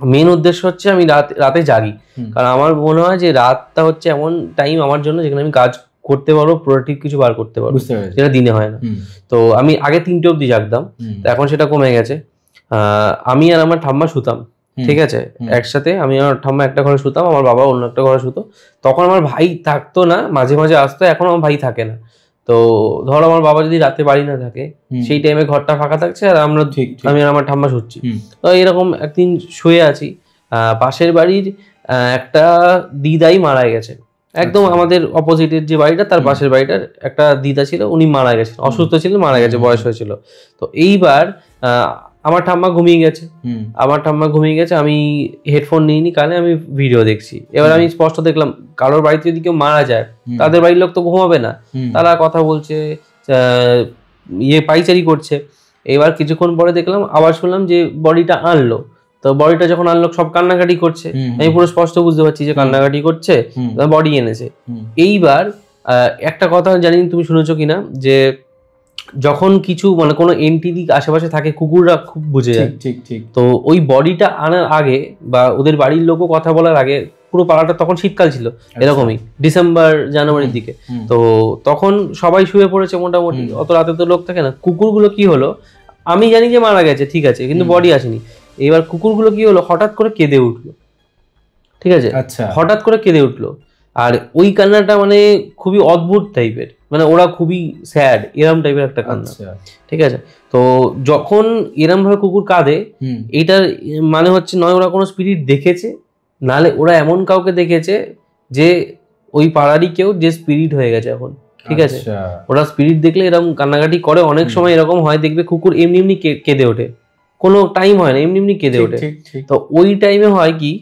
মেন উদ্দেশ্য হচ্ছে আমি রাতে জাগি, কারণ আমার মনে হয় যে রাতটা হচ্ছে এমন টাইম আমার জন্য যেখানে আমি কাজ করতে পারবো, প্রোডাক্টিভ কিছু বার করতে পারবো, যেটা দিনে হয় না। তো আমি আগে 3টে অব্দি জাগতাম, তো এখন সেটা কমে গেছে। আমি আর আমার ঠাম্মা শুতাম, ঠিক আছে, একসাথে। আমি আর ঠাম্মা একটা ঘরে শুতাম, আমার বাবা অন্য একটা ঘরে শুতো। তখন আমার ভাই থাকতো না, মাঝে মাঝে আসতো, এখন আমার ভাই থাকে না। তো ধরো আমার বাবা যদি রাতে বাড়ি না থাকে, সেই টাইমে ঘরটা ফাঁকা থাকছে আর আমরা আমি আর আমার ঠাম্মা শুচ্ছি। তো এরকম একদিন শুয়ে আছি, পাশের বাড়ির একটা দিদাই মারা গেছে, একদম আমাদের অপোজিটের যে বাড়িটা তার পাশের বাড়িটার একটা দিদা ছিল, উনি মারা গেছেন, অসুস্থ ছিলেন, মারা গেছে, বয়স হয়েছিল। তো এইবার আমার ঠাম্মা ঘুমিয়ে গেছে, আমি হেডফোন নিইনি কানে, আমি ভিডিও দেখছি। এবার আমি স্পষ্ট দেখলাম কারোর বাড়িতে যদি কেউ মারা যায় তাদের বাড়ির লোক তো ঘুমাবে না, তারা কথা বলছে, পাইচারি করছে। এবার কিছুক্ষণ পরে দেখলাম, আবার শুনলাম যে বডিটা আনলো। তো বডিটা যখন আনলো সব কান্নাকাটি করছে, আমি পুরো স্পষ্ট বুঝতে পারছি যে কান্নাকাটি করছে, বডি এনেছে। এইবার একটা কথা জানি তুমি শুনেছো কিনা, যে যখন কিছু মানে কোনো এন্টিটি আশেপাশে থাকে কুকুররা খুব বুঝে যায়। ঠিক। তো ওই বডিটা আনার আগে বা ওদের বাড়ির লোকও কথা বলার আগে, পুরো পাড়াটা তখন শীতকাল ছিল, এরকমই ডিসেম্বর জানুয়ারির দিকে। তো তখন সবাই শুয়ে পড়েছে মোটামুটি, অত রাতে তো লোক থাকে না। কুকুরগুলো কি হলো, আমি জানি যে মারা গেছে, ঠিক আছে, কিন্তু বডি আসেনি। এবার কুকুরগুলো কি হলো, হঠাৎ করে কেঁদে উঠলো, ঠিক আছে, হঠাৎ করে কেঁদে উঠলো। আর ওই কান্নাটা মানে খুবই অদ্ভুত টাইপের, মানে ওরা খুবই স্যাড, এরম টাইপের একটা কান্না, ঠিক আছে। তো যখন এরম ভাবে কুকুর কাঁদে, এটার মানে হচ্ছে নয় ওরা কোনো স্পিরিট দেখেছে, নালে ওরা এমন কাউকে দেখেছে যে ওই পাড়ারই কেউ, যে স্পিরিট হয়ে গেছে এখন, ঠিক আছে। ওরা স্পিরিট দেখলে এরকম কান্নাকাটি করে। অনেক সময় এরকম হয়, দেখবে কুকুর এমনি এমনি কেঁদে ওঠে, কোনো টাইম হয় না, এমনি এমনি কেঁদে ওঠে। তো ওই টাইমে হয় কি,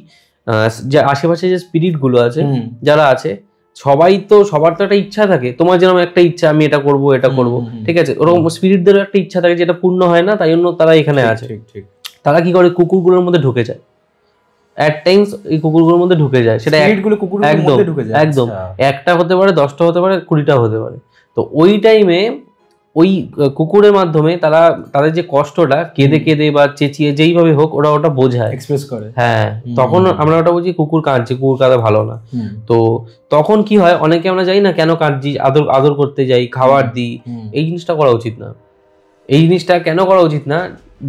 যে আশেপাশে যে স্পিরিট গুলো আছে, যারা আছে, সবাই তো সবার তো একটা ইচ্ছা থাকে, তোমার যেরকম একটা ইচ্ছা আমি এটা করব, ঠিক আছে, ওরকম স্পিরিটদেরও একটা ইচ্ছা থাকে যেটা পূর্ণ হয় না, তাই জন্য তারা এখানে আছে। তারা কি করে, কুকুরগুলোর মধ্যে ঢুকে যায়, এট টাইমস এই কুকুরগুলোর মধ্যে ঢুকে যায়। সেটা একদম একটা হতে পারে, 10টা হতে পারে, 20টা হতে পারে। তো ওই টাইমে ওই কুকুরের মাধ্যমে তারা তাদের যে কষ্টটা কেঁদে কেঁদে বা চেঁচিয়ে যেইভাবে হোক ওরা ওটা বোঝায়, এক্সপ্রেস করে। হ্যাঁ, তখন আমরা ওটা বুঝি কুকুর কাঁদছে, কুকুর কাঁদা ভালো না। তো তখন কি হয়, অনেকে আমরা যাই না কেন কাঁদছি, আদর করতে যাই, খাবার দিই, এই জিনিসটা করা উচিত না। এই জিনিসটা কেন করা উচিত না,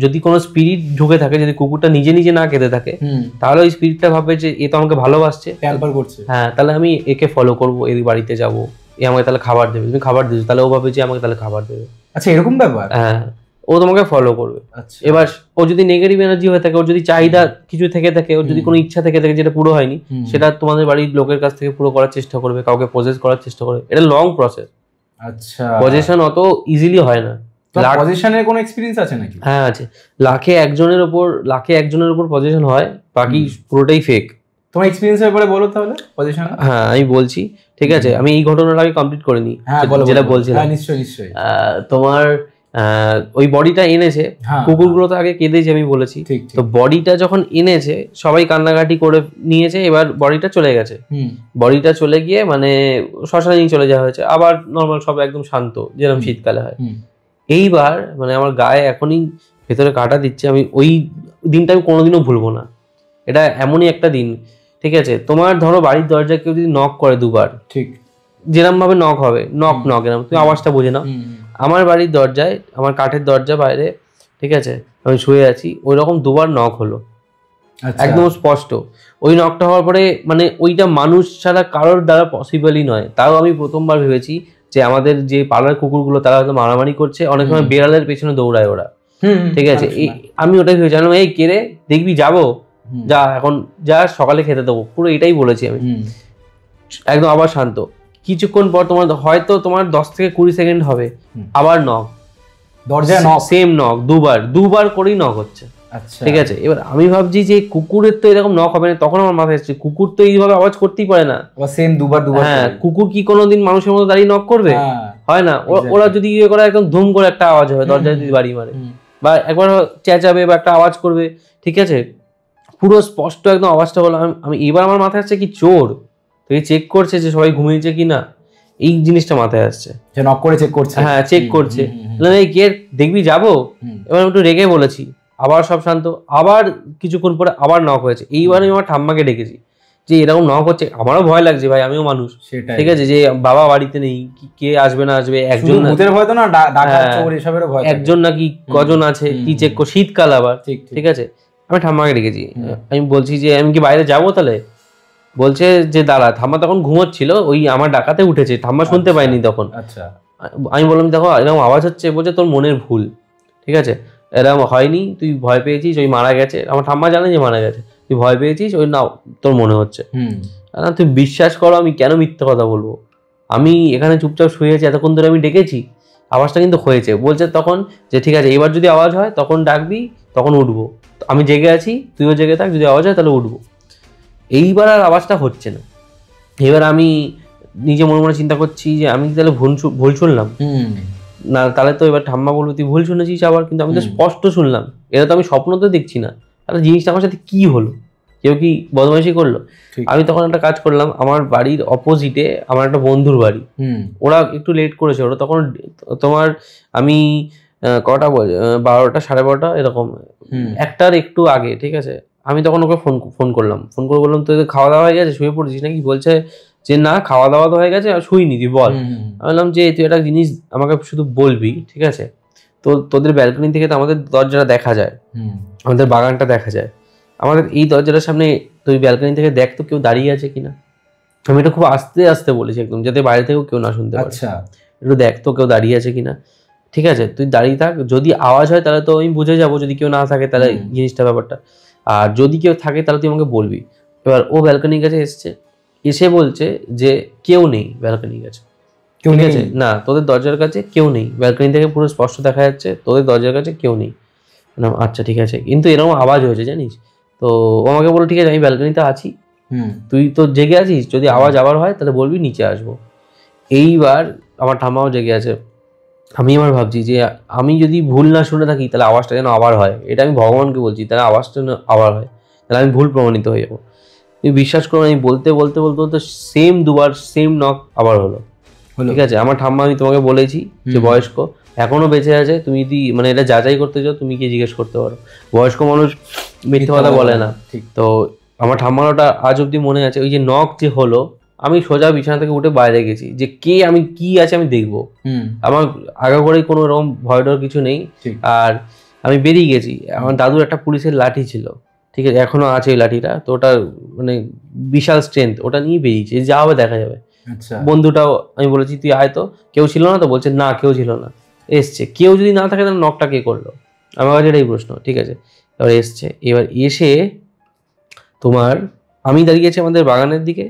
যদি কোনো স্পিরিট ঢুকে থাকে, যদি কুকুরটা নিজে নিজে না কেঁদে থাকে, তাহলে ওই স্পিরিটটা ভাববে যে এ তো আমাকে ভালোবাসছে, প্যাম্পার করছে, হ্যাঁ, তাহলে আমি একে ফলো করবো, এর বাড়িতে যাবো, এ আমাকে তাহলে খাবার দেবে, তুমি খাবার দিয়েছো তাহলে ও ভাবে যে আমাকে তাহলে খাবার দেবে। আচ্ছা, এরকম ব্যাপার? হ্যাঁ, ও তোমাকে ফলো করবে। এবার ও যদি নেগেটিভ এনার্জি হয়ে থাকে, ওর যদি চাহিদা কিছু থেকে থাকে, ওর যদি কোনো ইচ্ছা থেকে থাকে যেটা পুরো হয়নি, সেটা তোমাদের বাড়ির লোকের কাছ থেকে পুরো করার চেষ্টা করবে, কাউকে পজেস করার চেষ্টা করবে। এটা লং প্রসেস। আচ্ছা, পজেশন অত ইজিলি হয় না। পজেশনের কোনো এক্সপেরিয়েন্স আছে নাকি? হ্যাঁ আছে, লাখে একজনের উপর পজেশন হয়, বাকি পুরোটাই ফেক। তোমার এক্সপেরিয়েন্সের ব্যাপারে বলো তাহলে। পজেশন, হ্যাঁ আমি বলছি, ঠিক আছে, আমি এই ঘটনাটা আমি কমপ্লিট করিনি, যেটা বলছিলাম। নিশ্চয়ই। তোমার ওই বডিটা এনেছে, কুকুরগুলো তো আগে কেঁদেছে আমি বলেছি, তো বডিটা যখন এনেছে সবাই কান্নাকাটি করে নিয়েছে, এবার বডিটা চলে গেছে। বডিটা চলে গিয়ে মানে শ্মশানে নিয়ে চলে যাওয়া হয়েছে, আবার নর্মাল সব একদম শান্ত, যেরকম শীতকালে হয়। এইবার মানে আমার গায়ে এখনই ভেতরে কাটা দিচ্ছে, আমি ওই দিনটা আমি কোনোদিনও ভুলবো না। এটা এমনই একটা দিন, ঠিক আছে, তোমার ধরো বাড়ির দরজায় কেউ যদি নক করে দুবার, ঠিক যেরকম ভাবে নক হবে, নক এরকম, তুমি আওয়াজটা বোঝে না। আমার বাড়ির দরজায়, আমার কাঠের দরজা বাইরে, ঠিক আছে, আমি শুয়ে আছি, ওই রকম দুবার নক হলো, একদম স্পষ্ট। ওই নকটা হওয়ার পরে মানে ওইটা মানুষ ছাড়া কারোর দ্বারা পসিবলই নয়। তাও আমি প্রথমবার ভেবেছি যে আমাদের যে পাড়ার কুকুরগুলো তারা হয়তো মারামারি করছে, অনেক সময় বেড়ালের পেছনে দৌড়ায় ওরা, ঠিক আছে, আমি ওটাই ভেবেছিলাম, এই কে রে, দেখবি যাবো, যা এখন যা, সকালে খেতে দেবো, পুরো এটাই বলেছি আমি, একদম। আবার শান্ত, কিছুক্ষণ পর তোমার হয়তো তোমার 10 থেকে 20 সেকেন্ড হবে, আবার নক, দরজায় নক, সেম নক, দুবার করেই নক হচ্ছে, ঠিক আছে। এবার আমি ভাবছি যে কুকুরের তো এরকম নক হবে না, তখন আমার মাথায় এসেছে কুকুর তো এইভাবে আওয়াজ করতেই পারে না, সেম দুবার। হ্যাঁ, কুকুর কি কোনোদিন মানুষের মতো দাঁড়িয়ে নক করবে? হয় না। ওরা যদি ইয়ে করে একদম ধুম করে একটা আওয়াজ হবে, দরজায় যদি বাড়ি মারে বা একবার চেঁচাবে বা একটা আওয়াজ করবে, ঠিক আছে, পুরো স্পষ্ট একদম আওয়াজটা হলো। আমি এবার আমার মাথায় আসছে কি চোর তুই চেক করছে যে সবাই ঘুমিয়েছে কিনা, এই জিনিসটা মাথায় আসছে, যে নক করে চেক করছে। হ্যাঁ, চেক করছে, এই কে দেখবি যাবো। এবার একটু রেগে বলেছি, আবার সব শান্ত, আবার কিছুক্ষণ পরে আবার নক হয়েছে। এইবার আমি আমার ঠাম্মাকে ডেকেছি যে এরকম নক হচ্ছে, আমারও ভয় লাগছে ভাই, আমিও মানুষ, ঠিক আছে, যে বাবা বাড়িতে নেই, কে আসবে না আসবে, একজন একজন নাকি কজন আছে, কি চেক কর, শীতকাল আবার, ঠিক আছে। আমি ঠাম্মাকে ডেকেছি, আমি বলছি যে আমি কি বাইরে যাবো তাহলে? বলছে যে দাঁড়া। ঠাম্মা তখন ঘুমোচ্ছিল, ওই আমার ডাকাতে উঠেছে, ঠাম্মা শুনতে পায়নি তখন। আমি বললাম দেখো এরকম আওয়াজ হচ্ছে, বলছে তোর মনের ভুল, ঠিক আছে, এরকম হয়নি, তুই ভয় পেয়েছিস, ওই মারা গেছে, আমার ঠাম্মা জানে যে মারা গেছে, তুই ভয় পেয়েছিস, ওই না তোর মনে হচ্ছে। তুই বিশ্বাস করো আমি কেন মিথ্যে কথা বলবো, আমি এখানে চুপচাপ শুয়ে আছি, এতক্ষণ ধরে আমি ডেকেছি, আওয়াজটা কিন্তু হয়েছে। বলছে তখন যে ঠিক আছে এবার যদি আওয়াজ হয় তখন ডাকবি, তখন উঠবো, আমি জেগে আছি, তুইও জেগে থাক, যদি আওয়াজ হয় তাহলে উঠবো। এইবার আর আওয়াজটা হচ্ছে না। এবার আমি নিজে মনে মনে চিন্তা করছি যে আমি তাহলে ভুল শুনলাম না, তাহলে তো এবার ঠাম্মা বলবো তুই ভুল শুনেছিস আবার, কিন্তু আমি তো স্পষ্ট শুনলাম, এটা তো আমি স্বপ্ন তো দেখছি না, তাহলে জিনিসটা আমার সাথে কি হলো, কেউ কি বদমাইশি করলো? আমি তখন একটা কাজ করলাম, আমার বাড়ির অপোজিটে আমার একটা বন্ধুর বাড়ি, ওরা একটু লেট করেছে, ওরা তখন তোমার আমি কটা বল 12টা 12:30 এরকম, একটার একটু আগে, ঠিক আছে। আমি তখন ওকে ফোন করলাম, ফোন করে বললাম তুই খাওয়া দাওয়া হয়ে গেছে, শুয়ে পড়েছিস নাকি? বলছে যে না খাওয়া দাওয়া তো হয়ে গেছে, আর শুইনি, তুই বল। আমি বললাম যে তুই একটা জিনিস আমাকে শুধু বলবি, ঠিক আছে, তো তোদের ব্যালকনি থেকে তো আমাদের দরজাটা দেখা যায়, আমাদের বাগানটা দেখা যায়, আমাদের এই দরজাটার সামনে তুই ব্যালকনি থেকে দেখ তো কেউ দাঁড়িয়ে আছে কিনা। আমি এটা খুব আস্তে আস্তে বলেছি একদম, যাতে বাইরে থেকেও কেউ না শুনতে পারে। আচ্ছা, একটু দেখ তো কেউ দাঁড়িয়ে আছে কিনা, ঠিক আছে, তুই দাঁড়িয়ে থাক, যদি আওয়াজ হয় তাহলে তো আমি বুঝে যাবো, যদি কেউ না থাকে তাহলে জিনিসটা ব্যাপারটা, আর যদি কেউ থাকে তাহলে তুই আমাকে বলবি। এবার ও ব্যালকনির কাছে এসে বলছে যে কেউ নেই ব্যালকনির কাছে, ঠিক আছে, না তোদের দরজার কাছে কেউ নেই, ব্যালকনি থেকে পুরো স্পষ্ট দেখা যাচ্ছে তোদের দরজার কাছে কেউ নেই। আচ্ছা ঠিক আছে, কিন্তু এরকম আওয়াজ হয়েছে জানিস তো। ও আমাকে বললো ঠিক আছে আমি ব্যালকনিতে আছি, তুই তো জেগে আছিস, যদি আওয়াজ আবার হয় তাহলে বলবি নিচে আসবো। এইবার আমার ঠাম্মাও জেগে আছে, আমি আমার ভাবছি যে আমি যদি ভুল না শুনে থাকি তাহলে আওয়াজটা যেন আবার হয়, এটা আমি ভগবানকে বলছি, তাহলে আওয়াজটা যেন আবার হয়, তাহলে আমি ভুল প্রমাণিত হয়ে যাবো। তুমি বিশ্বাস করো আমি বলতে বলতে বলতে বলতে সেম দুবার সেম নক আবার হলো, ঠিক আছে। আমার ঠাম্মা আমি তোমাকে বলেছি যে বয়স্ক, এখনো বেঁচে আছে, তুমি যদি মানে এটা যাচাই করতে চাও তুমি কি জিজ্ঞেস করতে পারো, বয়স্ক মানুষ মিথ্যে কথা বলে না। তো আমার ঠাম্মার ওটা আজ অব্দি মনে আছে, ওই যে নক যে হলো, আমি সোজা বিছানা থেকে উঠে বাইরে গেছি যে কে আমি কি আছে আমি দেখবো, আমার আগে করেই কোনো রকম ভয় ডর কিছু নেই। আর আমি বেরিয়ে গেছি, আমার দাদুর একটা পুলিশের লাঠি ছিল, ঠিক আছে, এখনো আছে ওই লাঠিটা, তো ওটা মানে বিশাল স্ট্রেংথ, ওটা নিয়ে বেরিয়েছি, যা হবে দেখা যাবে। বন্ধুটাও আমি বলেছি তুই আয় তো, কেউ ছিল না তো, বলছে না কেউ ছিল না, এসছে, কেউ যদি না থাকে তাহলে নকটা কে করলো, আমার কাছে এটাই প্রশ্ন, ঠিক আছে। এবার এসছে, এবার এসে তোমার আমি দাঁড়িয়েছি আমাদের বাগানের দিকে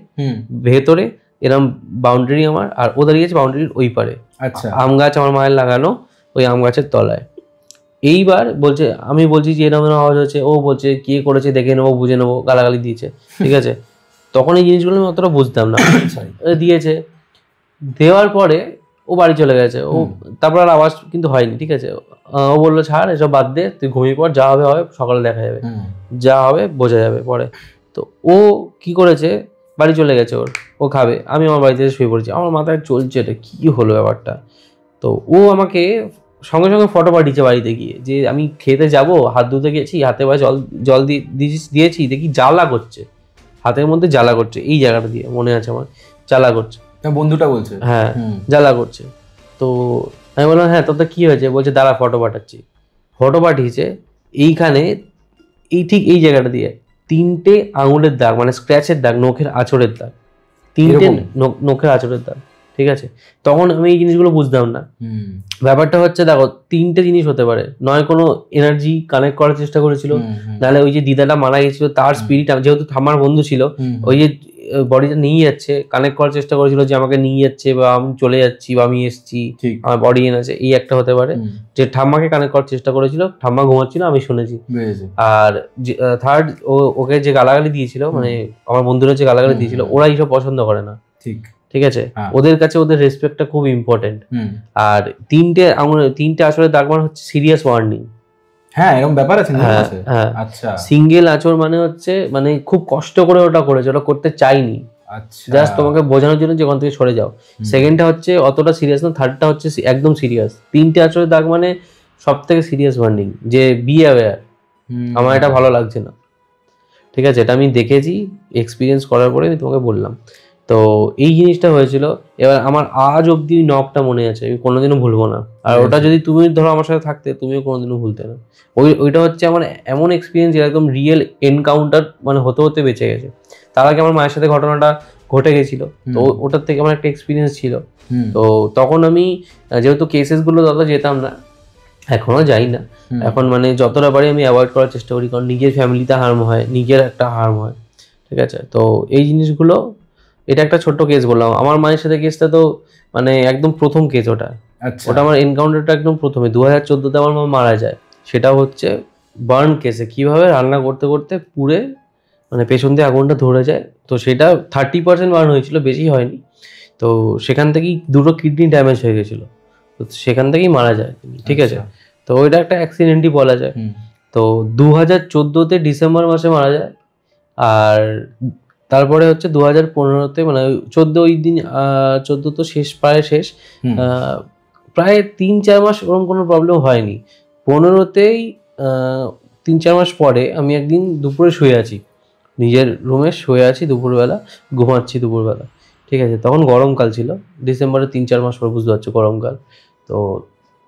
ভেতরে, এরকম বাউন্ডারি আমার, আর ও দাঁড়িয়েছে বাউন্ডারির ওই পারে, আচ্ছা, আম গাছ আমার মায়ের লাগানো, ওই আম গাছের তলায়। এইবার বলছে, আমি বলছি যে এরকম আওয়াজ হচ্ছে, ও বলছে কে করেছে দেখে নেবো, বুঝে নেবো, গালাগালি দিয়েছে, ঠিক আছে। তখন এই জিনিসগুলো আমি অতটা বুঝতাম না, দিয়েছে, দেওয়ার পরে ও বাড়ি চলে গেছে, ও তারপর আর আওয়াজ কিন্তু হয়নি, ঠিক আছে। ও বললো ছাড় এসব বাদ দে, তুই ঘুমিয়ে পড়, যা হবে হবে সকালে দেখা যাবে, যা হবে বোঝা যাবে পরে। তো ও কি করেছে, বাড়ি চলে গেছে, ও খাবে, আমি আমার বাড়িতে শুয়ে পড়েছি, আমার মাথায় চলছে এটা কি হলো ব্যাপারটা। তো ও আমাকে সঙ্গে সঙ্গে ফটো পাঠিয়েছে বাড়িতে গিয়ে, যে আমি খেতে যাব, হাত ধুতে গেছি, হাতে পায়ে জল দিয়েছি, দেখি জ্বালা করছে, হাতের মধ্যে জ্বালা করছে, এই জায়গাটা দিয়ে মনে আছে আমার, জ্বালা করছে, বন্ধুটা বলছে হ্যাঁ জ্বালা করছে। তো আমি বললাম হ্যাঁ তোর তো কি হয়েছে, বলছে দাঁড়া ফটো পাঠাচ্ছি। ফটো পাঠিয়েছে, এইখানে এই ঠিক এই জায়গাটা দিয়ে 3টে আঙুলের দাগ, মানে স্ক্র্যাচের দাগ, নখের আঁচড়ের দাগ, 3টে নখের আঁচড়ের দাগ, ঠিক আছে। তখন আমি এই জিনিসগুলো বুঝতাম না, ব্যাপারটা হচ্ছে দেখো 3টে জিনিস হতে পারে, নয় কোনো এনার্জি কানেক্ট করার চেষ্টা করেছিল, নাহলে ওই যে দিদাটা মারা গেছিল তার স্পিরিট, যেহেতু ঠাম্মার বন্ধু ছিল, ওই যে বডিটা নিয়ে যাচ্ছে, কানেক্ট করার চেষ্টা করেছিল যে আমাকে নিয়ে যাচ্ছে, বা আমি চলে যাচ্ছি, বা আমি এসছি, আমার বডি এনেছে, এই একটা হতে পারে। যে ঠাম্মাকে কানেক্ট করার চেষ্টা করেছিল, ঠাম্মা ঘুমাচ্ছিল আমি শুনেছি। আর থার্ড ওকে যে গালাগালি দিয়েছিল, মানে আমার বন্ধুরা যে গালাগালি দিয়েছিল, ওরা এইসব পছন্দ করে না, ঠিক আছে, ওদের কাছে ওদের রেসপেক্টটা খুব ইম্পর্টেন্ট। আর 3টে আসলে দাগ মানে হচ্ছে সিরিয়াস ওয়ার্নিং। হ্যাঁ এরকম ব্যাপার আছে। হ্যাঁ আচ্ছা, সিঙ্গেল আঁচড় মানে হচ্ছে মানে খুব কষ্ট করে ওটা করেছে, ওটা করতে চাইনি, আচ্ছা জাস্ট তোমাকে বোঝানোর জন্য যে ওখান থেকে সরে যাও। সেকেন্ডটা হচ্ছে অতটা সিরিয়াস না, থার্ডটা হচ্ছে একদম সিরিয়াস। 3টে আঁচড়ের দাগ মানে সব থেকে সিরিয়াস ওয়ার্নিং, যে বি অ্যাওয়্যার, আমার এটা ভালো লাগছে না, ঠিক আছে। এটা আমি দেখেছি, এক্সপিরিয়েন্স করার পরে আমি তোমাকে বললাম। তো এই জিনিসটা হয়েছিল। এবার আমার আজ অব্দি নখটা মনে আছে, আমি কোনোদিনও ভুলবো না। আর ওটা যদি তুমি ধরো আমার সাথে থাকতে, তুমিও কোনোদিনও ভুলতে না। ওইটা হচ্ছে আমার এমন এক্সপিরিয়েন্স, একদম রিয়েল এনকাউন্টার মানে হতে হতে বেঁচে গেছে। তার আগে আমার মায়ের সাথে ঘটনাটা ঘটে গেছিল, তো ওটার থেকে আমার একটা এক্সপিরিয়েন্স ছিল। তো তখন আমি যেহেতু কেসেসগুলো তত যেতাম না, এখনো যাই না, এখন মানে যতটা পারি আমি অ্যাভয়েড করার চেষ্টা করি, কারণ নিজের ফ্যামিলিতে হার্ম হয়, নিজের একটা হার্ম হয়, ঠিক আছে। তো এই জিনিসগুলো, এটা একটা ছোট্ট কেস বললাম। আমার মায়ের সাথে কেসটা তো মানে একদম প্রথম কেস ওটা। ওটা আমার এনকাউন্টারটা একদম প্রথমে 2014-তে আমার মা মারা যায়। সেটা হচ্ছে বার্ন কেসে, কিভাবে রান্না করতে করতে পুড়ে মানে পেছন দিয়ে আগুনটা ধরে যায়। তো সেটা 30% বার্ন হয়েছিল, বেশি হয়নি। তো সেখান থেকেই 2টো কিডনি ড্যামেজ হয়ে গেছিলো, তো সেখান থেকেই মারা যায়, ঠিক আছে। তো ওইটা একটা অ্যাক্সিডেন্টই বলা যায়। তো 2014-তে ডিসেম্বর মাসে মারা যায়। আর তারপরে হচ্ছে 2015-তে মানে 14 ওই দিন, 14 তো শেষ, প্রায় শেষ, প্রায় 3-4 মাস ওরকম কোনো প্রবলেম হয়নি। 15-তেই 3-4 মাস পরে আমি একদিন দুপুরে শুয়ে আছি, নিজের রুমে শুয়ে আছি, দুপুরবেলা ঘুমাচ্ছি দুপুরবেলা, ঠিক আছে। তখন গরমকাল ছিল, ডিসেম্বরের 3-4 মাস পর, বুঝতে পারছো গরমকাল। তো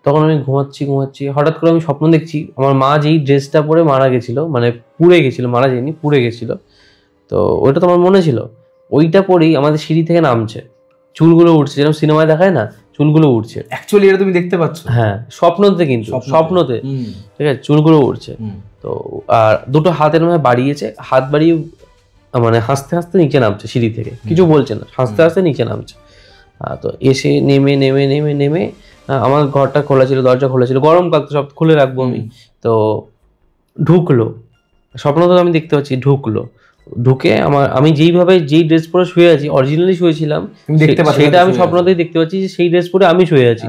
তখন আমি ঘুমাচ্ছি, হঠাৎ করে আমি স্বপ্ন দেখছি আমার মা যেই ড্রেসটা পরে মারা গেছিলো, মানে পুড়ে গেছিলো, মারা যায়নি, পুড়ে গেছিলো। তো ওইটা তো আমার মনে ছিল, ওইটা পরেই আমাদের সিঁড়ি থেকে নামছে, চুলগুলো উঠছে, যেরকম সিনেমায় দেখায় না, চুলগুলো উঠছে। অ্যাকচুয়ালি এটা তুমি দেখতে পাচ্ছ? হ্যাঁ, স্বপ্নতে, কিন্তু স্বপ্নতে, ঠিক আছে, চুলগুলো উঠছে। তো আর দুটো হাত এরকম বাড়িয়েছে, হাত বাড়িয়ে মানে হাসতে হাসতে নিচে নামছে সিঁড়ি থেকে, কিছু বলছে না, হাসতে হাসতে নিচে নামছে। তো এসে নেমে আমার ঘরটা খোলা ছিল, দরজা খোলা ছিল, গরমকাল তো সব খুলে রাখবো আমি। তো ঢুকলো, স্বপ্ন তো আমি দেখতে পাচ্ছি, ঢুকে আমি যেই ড্রেস পরে শুয়ে আছি, অরিজিনালি শুয়েছিলাম, সেটা আমি স্বপ্নতেই দেখতে পাচ্ছি যে সেই ড্রেস পরে আমি শুয়ে আছি।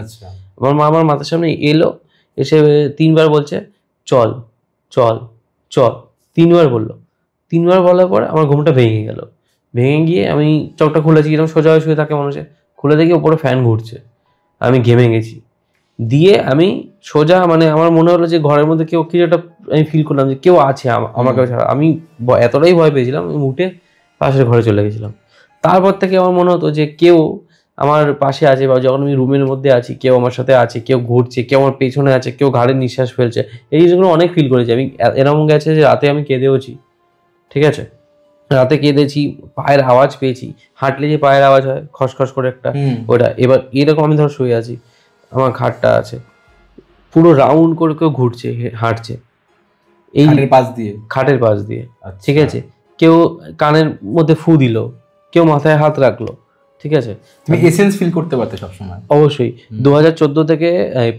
আমার মা আমার মাথার সামনে এলো, এসে 3বার বলছে চল চল চল, 3বার বললো। 3বার বলার পর আমার ঘুমটা ভেঙে গেল। ভেঙে গিয়ে আমি চোখটা খুলেছি, এরকম সোজা হয়ে শুয়ে থাকে মানুষে, খুলে দেখি ওপরে ফ্যান ঘুরছে। আমি ঘেমে গেছি। দিয়ে আমি সোজা, মানে আমার মনে হলো যে ঘরের মধ্যে কেউ, কিছু একটা আমি ফিল করলাম যে কেউ আছে আমাকে ছাড়া। আমি এতটাই ভয় পেয়েছিলাম, আমি উঠে পাশের ঘরে চলে গেছিলাম। তারপর থেকে আমার মনে হতো যে কেউ আমার পাশে আছে, বা যখন আমি রুমের মধ্যে আছি কেউ আমার সাথে আছে, কেউ ঘুরছে, কেউ আমার পেছনে আছে, কেউ ঘাড়ে নিঃশ্বাস ফেলছে। এই জিনিসগুলো অনেক ফিল করেছি আমি। এরকম গেছে যে রাতে আমি কেঁদেওছি, ঠিক আছে, রাতে কেঁদেছি, পায়ের আওয়াজ পেয়েছি, হাঁটলে যে পায়ের আওয়াজ হয় খসখস করে একটা, ওটা। এবার এরকম আমি ধর শুয়ে আছি, আমার খাটটা আছে, পুরো রাউন্ড করে কেউ ঘুরছে, হাঁটছে এই খাটের পাশ দিয়ে, ঠিক আছে। কেউ কানের মধ্যে ফু দিল, কেউ মাথায় হাত রাখলো, ঠিক আছে। তুমি এসেন্স ফিল করতে পারতে সবসময়। অবশ্যই 2014 থেকে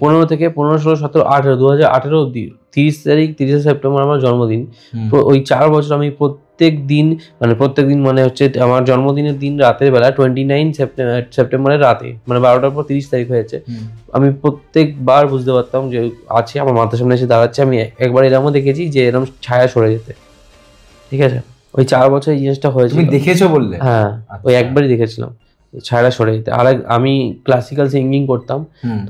15 থেকে 15, 16, 17, 18, 2018 অব্দি 30 সেপ্টেম্বর আমার জন্মদিন। ওই 4 বছর আমি প্রত্যেক দিন মানে হচ্ছে আমার জন্মদিনের দিন রাতের বেলা 29 সেপ্টেম্বরের রাতে, মানে 12টার পর 30 তারিখ হয়েছে, আমি প্রত্যেকবার বুঝতে পারতাম যে আছে, আমার মাথার সামনে এসে দাঁড়াচ্ছে। আমি একবার এরকমও দেখেছি যে এরকম ছায়া সরে যেতে, ঠিক আছে। ওই 4 বছর এই জিনিসটা হয়েছিল। তুমি দেখেছো বললে? হ্যাঁ, ওই একবারই দেখেছিলাম ছায়াটা সরে যেতে। আর আমি ক্লাসিক্যাল সিঙ্গিং করতাম,